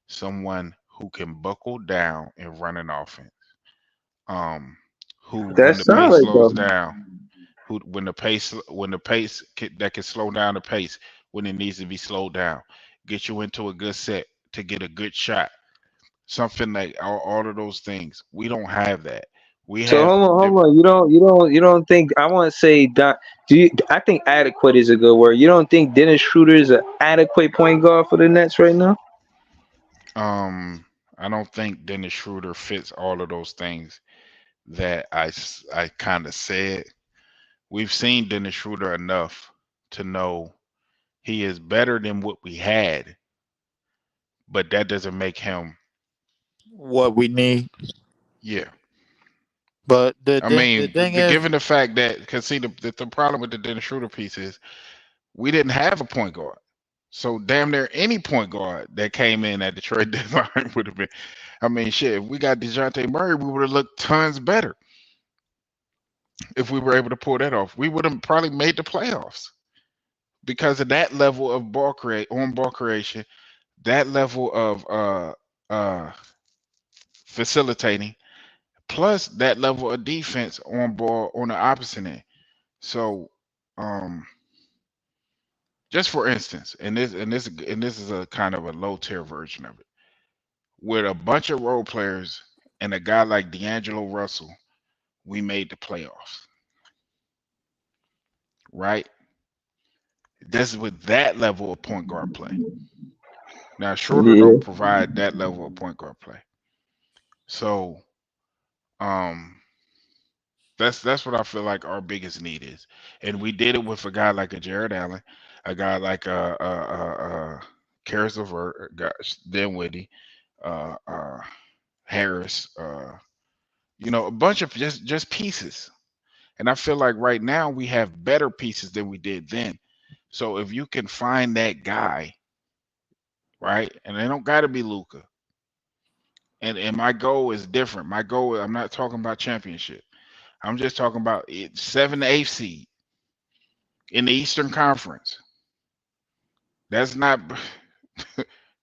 Someone who can buckle down and run an offense. Um, who when That's the pace solid slows though. down, who when the pace that can slow down the pace when it needs to be slowed down, get you into a good set to get a good shot. Something like all of those things. We don't have that. We So have hold on. You don't think I want to say do you? I think adequate is a good word. You don't think Dennis Schroeder is an adequate point guard for the Nets right now? um I don't think Dennis Schroeder fits all of those things that I kind of said. We've seen Dennis Schroeder enough to know he is better than what we had, but that doesn't make him. What we need, Yeah, but the I thing the mean, thing is, given the fact that, because see, the problem with the Dennis Schroeder piece is we didn't have a point guard. So damn near any point guard that came in at the trade deadline would have been. I mean, shit. If we got Dejounte Murray, we would have looked tons better if we were able to pull that off. We would have probably made the playoffs because of that level of ball creation, that level of uh facilitating, plus that level of defense on ball on the opposite end. So, um, just for instance, and this is a kind of a low tier version of it, with a bunch of role players and a guy like D'Angelo Russell, we made the playoffs, right? That's with that level of point guard play. Now, Schroeder Yeah. don't provide that level of point guard play, so um, that's what I feel like our biggest need is, and we did it with a guy like a Jared Allen, a guy like Karis LeVert, gosh, Dinwiddie, uh, uh, Harris, a bunch of just pieces. And I feel like right now we have better pieces than we did then. So if you can find that guy, right, and they don't got to be Luca. And my goal is different. My goal, I'm not talking about championship. I'm just talking about it, 7 to 8 seed in the Eastern Conference. That's not.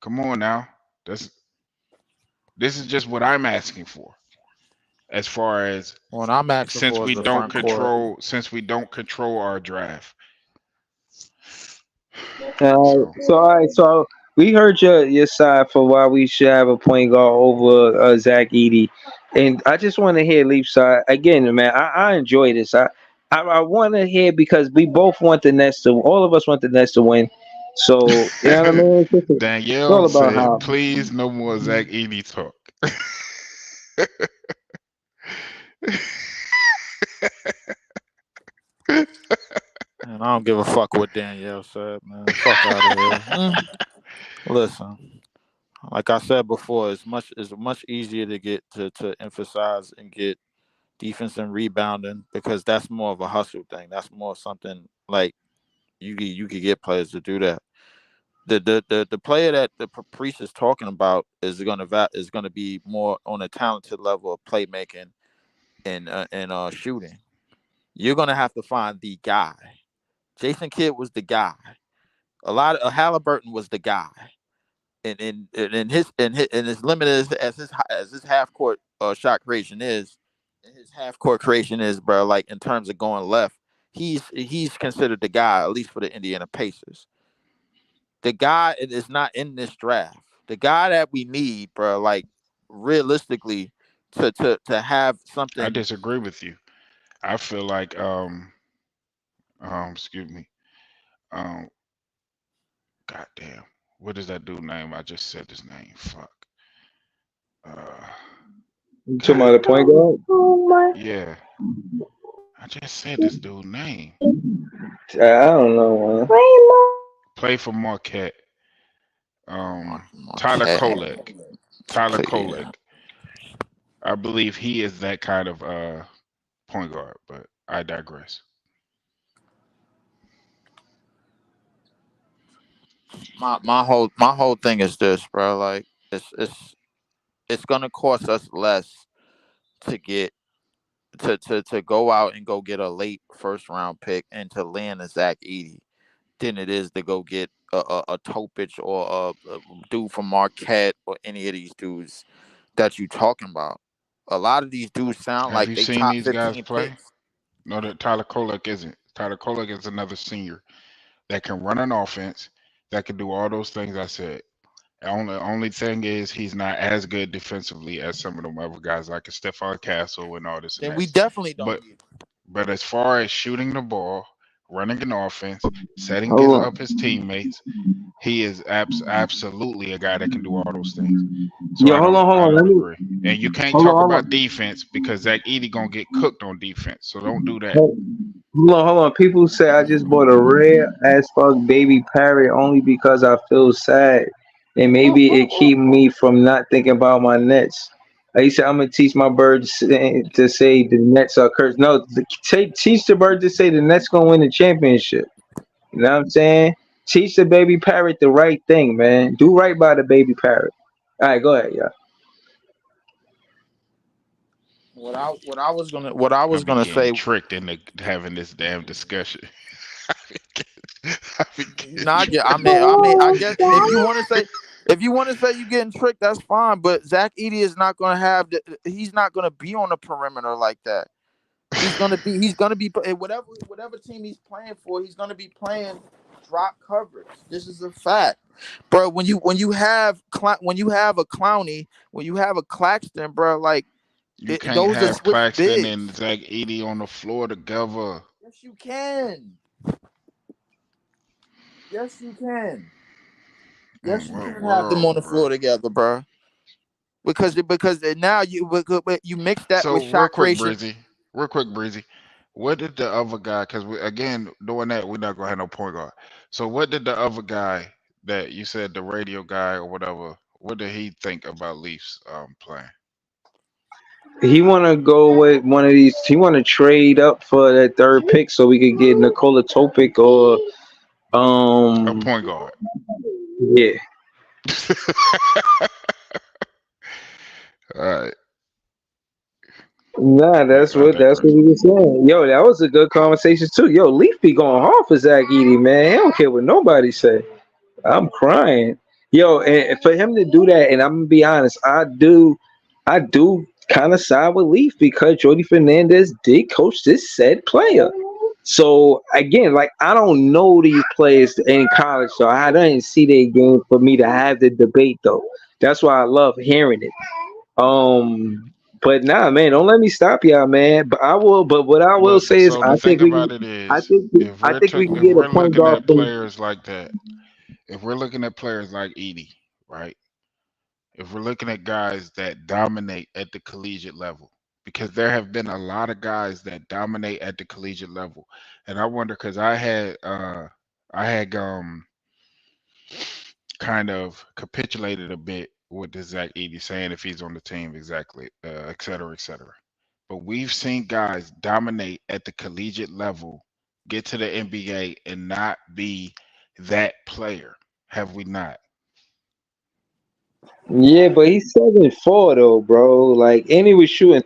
Come on now. That's this is just what I'm asking for. As far as what I'm asking since for is we the don't front court. control our draft. So So all right. So we heard your side for why we should have a point guard over Zach Edey, and I just want to hear Leaf's side again, man. I enjoy this. I want to hear because we both want the Nets to. All of us want the Nets to win. So you know what I mean. It's all Danielle about said, how. "Please, no more Zach Edey talk." And I don't give a fuck what Danielle said, man. Fuck out of here. Listen, like I said before, it's much easier to get to emphasize and get defense and rebounding because that's more of a hustle thing. That's more something like you could get players to do that. The player that the Caprice is talking about is gonna be more on a talented level of playmaking and shooting. You're gonna have to find the guy. Jason Kidd was the guy. A lot of Halliburton was the guy. And his limited as his half court shot creation is, and his half court creation is, bro. Like in terms of going left, he's considered the guy at least for the Indiana Pacers. The guy is not in this draft. The guy that we need, bro. Like realistically, to have I something. disagree with you. I feel like excuse me, um goddamn, what is that dude name? I just said his name. Fuck. Uh, You talking God, about the point guard? yeah, I just said this dude name. I don't know, man. Play for Marquette. Tyler Okay, Kolek. Tyler yeah. Kolek. I believe he is that kind of point guard, but I digress. My whole thing is this, bro. Like it's gonna cost us less to get to go out and go get a late first round pick and to land a Zach Edey than it is to go get a Topich or a dude from Marquette or any of these dudes that you talking about. A lot of these dudes sound Have like you they seen top these guys 15 play? picks. No, that Tyler Kolek isn't. Tyler Kolek is another senior that can run an offense, that can do all those things I said. Only thing is he's not as good defensively as some of them other guys like a Stephon Castle and all this and Then that. we definitely don't But need. but as far as shooting the ball, running an offense, setting Hold up on. his teammates, he is absolutely a guy that can do all those things. So Yo, I hold on. don't Let me agree. And you can't hold on, talk hold about on. defense because Zach Edey gonna get cooked on defense. So don't do that. Hold on. People say I just bought a rare as fuck baby parrot only because I feel sad, and maybe it keep me from not thinking about my Nets. I used to I'm gonna teach my bird to say the Nets are cursed. No, teach the bird to say the Nets gonna win the championship. You know what I'm saying? Teach the baby parrot the right thing, man. Do right by the baby parrot. All right, go ahead, yeah. What I I was be gonna getting say. tricked into having this damn discussion. I be getting Nah, tricked. I guess if you want to say you getting tricked, that's fine. But Zach Edey is not gonna have he's not gonna be on the perimeter like that. He's gonna be whatever team he's playing for. He's gonna be playing drop coverage. This is a fact, bro. When you have a Clowney, when you have a Claxton, bro, like You can't those are have switch Claxton and bigs. Zach Edey on the floor together. Yes, you can. Yes, you can. In Yes, you what can have them world, on the bro? floor together, bro. Because now you mix that So with shot creation. real quick, Breezy. What did the other guy? Because again, doing that, we're not gonna have no point guard. So what did the other guy that you said the radio guy or whatever? What did he think about Leafs playing? He want to go with one of these. He want to trade up for that third pick so we could get Nikola Topic or A um point guard. yeah. All right, Nah, I that's what digress. he was saying. Yo, that was a good conversation too. Yo, Leaf be going hard for Zach Edey, man. He don't care what nobody say. I'm crying. Yo, and for him to do that, and I'm gonna be honest, I do kind of side with Leaf because Jordy Fernandez did coach this said player. So again, like I don't know these players in college, so I didn't see their game for me to have the debate though. That's why I love hearing it. But nah, man, don't let me stop y'all, man. But I will. But what I will Look, say is, so the thing about it is, I think we can if get a we're point looking guard at from. players like that, if we're looking at players like Edie, right? If we're looking at guys that dominate at the collegiate level, because there have been a lot of guys that dominate at the collegiate level, and I wonder because I had kind of capitulated a bit with the Zach Edey saying if he's on the team exactly, et cetera, et cetera. But we've seen guys dominate at the collegiate level, get to the NBA, and not be that player. Have we not? Yeah, but he's 7'4" though, bro. Like, and he was shooting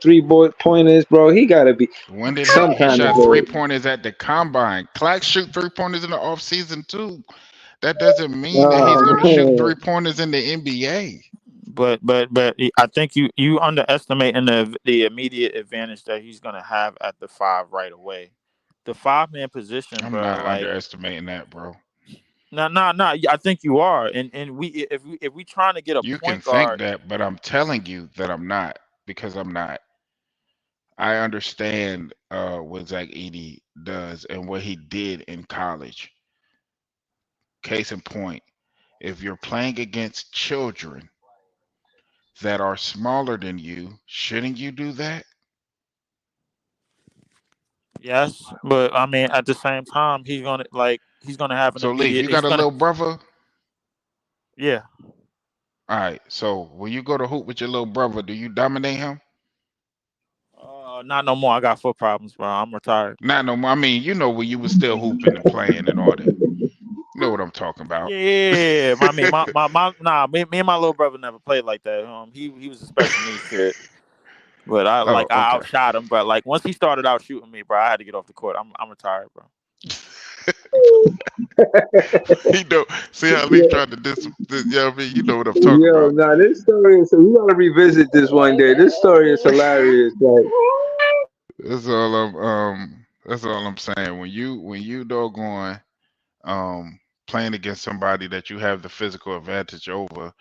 pointers, bro. He gotta be When did some he kind of shot three good. pointers at the combine? Clax shoot 3 pointers in the offseason too. That doesn't mean that he's going to shoot Man. 3 pointers in the NBA. But I think you underestimating the immediate advantage that he's gonna have at the five right away. The 5-man position, I'm bro. not Like underestimating that, bro. no. I think you are, and if we trying to get a You can point think guard. that, but I'm telling you that I'm not because I'm not. I understand what Zach Edey does and what he did in college. Case in point, if you're playing against children that are smaller than you, shouldn't you do that? Yes, but I mean at the same time he's gonna have an So, Leaf, immediate. you got He's a gonna little brother? yeah. All right. So, when you go to hoop with your little brother, do you dominate him? Not no more. I got foot problems, bro. I'm retired. Not no more. I mean, you know, when you was still hooping and playing and all that. You know what I'm talking about. Yeah, I mean, nah, me and my little brother never played like that. He was a special needs kid, but Oh, I okay. outshot him. But like once he started out shooting me, bro, I had to get off the court. I'm retired, bro. He know. See how Leaf Yeah, tried to you know what I mean? You know what I'm talking yo, about. nah, this story is. So we gotta revisit this one day. This story is hilarious. Like, That's all I'm saying. When you doggone playing against somebody that you have the physical advantage over,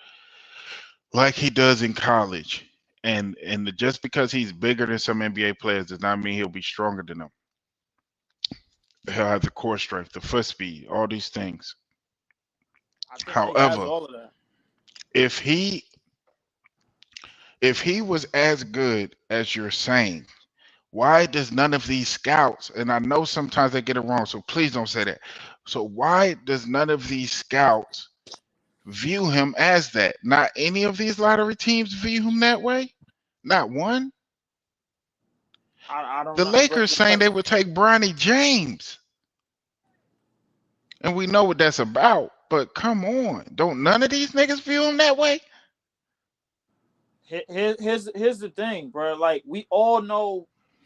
like he does in college, and just because he's bigger than some NBA players does not mean he'll be stronger than them. He'll have the core strength, the foot speed, all these things. I think he has However, all of that. if he if he was as good as you're saying, why does none of these scouts, and I know sometimes they get it wrong, so please don't say that. So why does none of these scouts view him as that? Not any of these lottery teams view him that way. Not one. I don't The know, Lakers saying they would take Bronny James, and we know what that's about. But come on, don't none of these niggas view him that way? here's the thing, bro. Like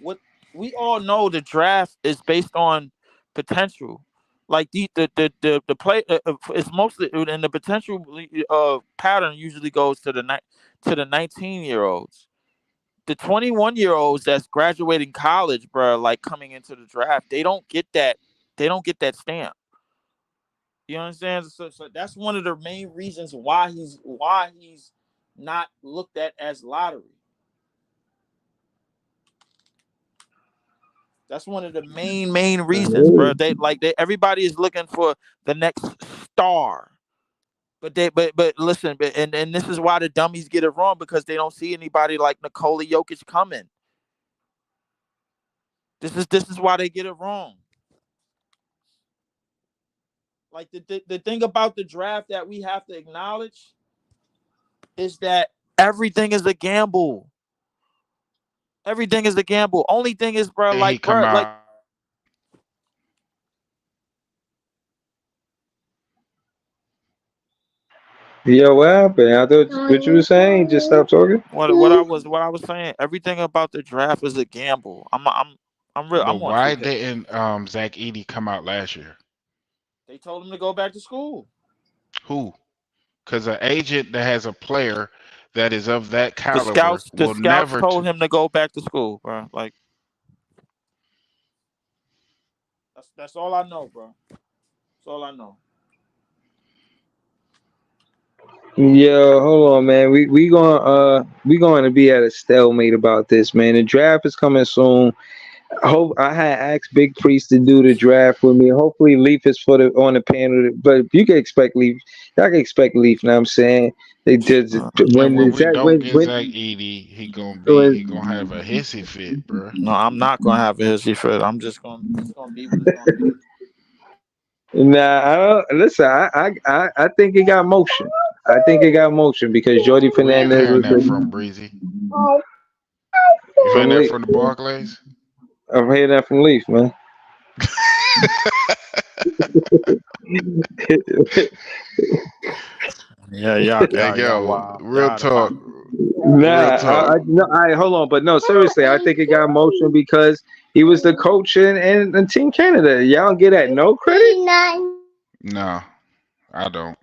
what we all know the draft is based on potential. Like the play it's mostly, and the potential pattern usually goes to the 19-year-olds. The 21-year-olds that's graduating college, bro, like coming into the draft, they don't get that stamp. You know what I'm saying? So that's one of the main reasons why he's not looked at as lottery. That's one of the main reasons, bro. Everybody is looking for the next star. But listen, and this is why the dummies get it wrong, because they don't see anybody like Nikola Jokic coming. This is why they get it wrong. Like the thing about the draft that we have to acknowledge is that everything is a gamble. Everything is a gamble. Only thing is, bro, Then he like, come bro, like, out. yo, what happened? I thought what you were saying. Just stop talking. what I was saying. Everything about the draft is a gamble. I'm real. But I'm on why 2K. didn't Zach Edey come out last year? They told him to go back to school. Who? Because an agent that has a player that is of that The caliber scouts, the will scouts never. told him to go back to school, bro. Like that's all I know, bro. That's all I know. Yo, hold on, man. We going to be at a stalemate about this, man. The draft is coming soon. I hope I had asked Big Priest to do the draft with me. Hopefully, Leaf is on the panel. But you can expect Leaf. Y'all can expect Leaf. Know what I'm saying they did And when when is we that don't get when Zach Edey, he gonna when have a hissy fit, bro. No, I'm not gonna have a hissy fit. I'm just gonna. It's gonna be what it's gonna be. Nah, I don't listen. I think it got motion. I think it got motion because Jordy Where you Fernandez hearing was that from, Breezy? You hearing from that Leaf. from the Barclays? I'm hearing that from Leaf, man. Yeah, y'all, Hey, y'all, yo, wow, real y'all, the talk, hot. real Nah, talk. no, hold on, but no, seriously, I think it got motion because he was the coach in Team Canada. Y'all don't get that no credit. No, I don't.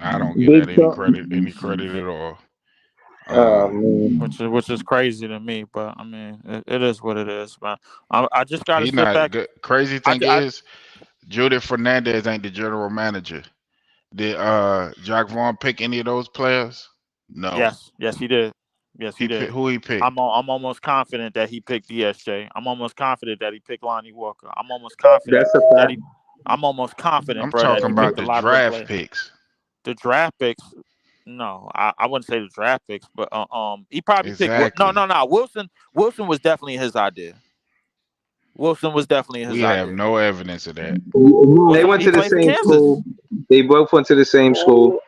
I don't get Big that any time. credit at all. Oh Um, man. Which is crazy to me, but I mean, it is what it is, man. I just gotta he sit not back. good. Crazy I, thing I is, Judy Fernandez ain't the general manager. Did Jack Vaughn pick any of those players? No. yes, he did. Yes, he He picked did. who he I'm picked. I'm almost confident that he picked DSJ. I'm almost confident that he picked Lonnie Walker. I'm almost confident That's a that fact. he. I'm almost confident, I'm bro, that talking he picked about the the lottery draft player. picks. The draft picks. No, I wouldn't say the draft picks, but he probably picked. No, Exactly. no, no. Wilson was definitely his idea. Wilson was definitely his We have idea. no evidence of that. They went He to the played for same Kansas. school. They both went to the same school.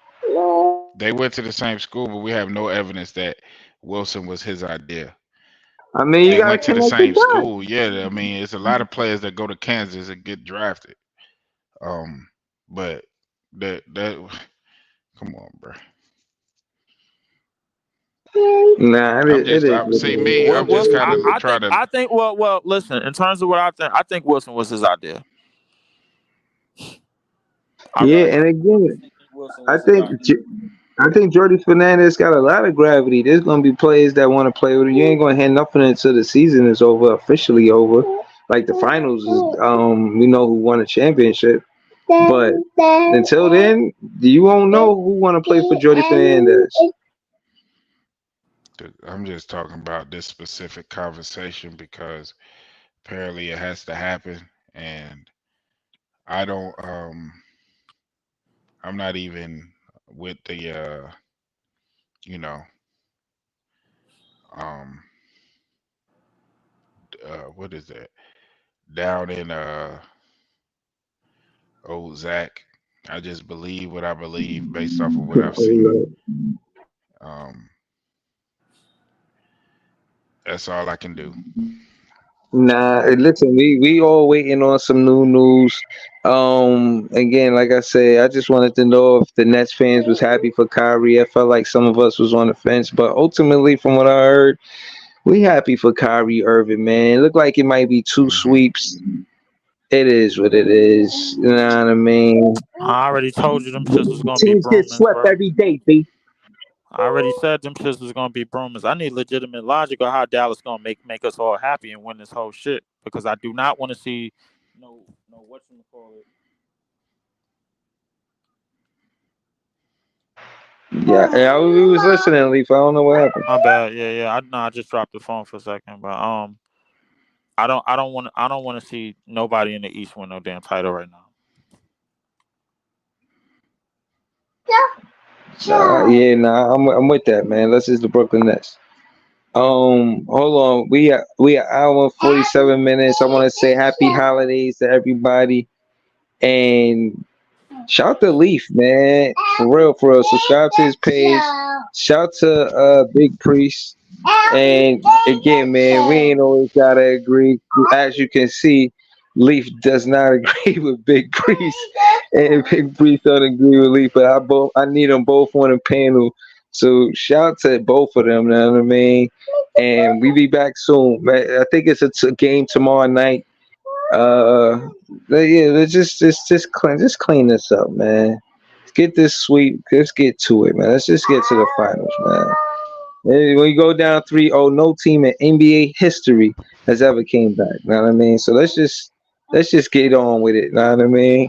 They went to the same school, but we have no evidence that Wilson was his idea. I mean, you They gotta went to the connect the same dots. school. Yeah, I mean, it's a lot of players that go to Kansas and get drafted. Um, but that come on, bro. Nah, I'm it just is what see it me. is. I'm just Wilson, kind of I trying think to. I think well listen, in terms of what I think Wilson was his idea. I Yeah, really and again, think Wilson I was his think idea. I think Jordy Fernandez got a lot of gravity. There's gonna be players that want to play with him. You ain't gonna hand nothing until the season is over, officially over. Like the finals is, we know who won a championship. But until then, you won't know who want to play for Jordy Fernandez. I'm just talking about this specific conversation because apparently it has to happen, and I don't. I'm not even with the. You know. Um. What is that? Down in old Zach. I just believe what I believe based off of what I've seen. Um. That's all I can do. Nah, listen, we all waiting on some new news. Again, like I said, I just wanted to know if the Nets fans was happy for Kyrie. I felt like some of us was on the fence, but ultimately, from what I heard, we happy for Kyrie Irving, man. It looked like it might be two Hmm. sweeps. It is what it is. You know what I mean? I already told you them shits was gonna be Teams get Brumans, swept bro. every day, B. I already said them shits was gonna be Brumans. I need legitimate logic on how Dallas gonna make us all happy and win this whole shit. Because I do not want to see no whatchamacallit. Yeah, yeah, we was listening, Leaf. I don't know what happened. My bad. Yeah. I just dropped the phone for a second, but I don't want to see nobody in the East win no damn title right now. Yeah, nah, I'm with that, man. Let's just the Brooklyn Nets. Hold on. We are hour and 47 minutes. I want to say happy holidays to everybody, and shout to Leaf, man. For real, for real. Subscribe to his page. Shout to Big Priest. And again, man, we ain't always gotta agree. As you can see, Leaf does not agree with Big Priest, and Big Priest don't agree with Leaf. But I need them both on the panel. So shout to both of them. You know what I mean? And we be back soon. I think it's a game tomorrow night. Yeah, let's just clean this up, man. Let's get this sweep. Let's get to it, man. Let's just get to the finals, man. And when you go down 3-0, no team in NBA history has ever came back. You know what I mean? So let's just get on with it. You know what I mean?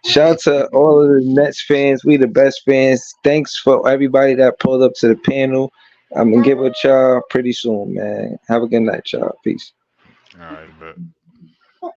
Shout out to all of the Nets fans. We the best fans. Thanks for everybody that pulled up to the panel. I'm gonna get with y'all pretty soon, man. Have a good night, y'all. Peace. All right, but.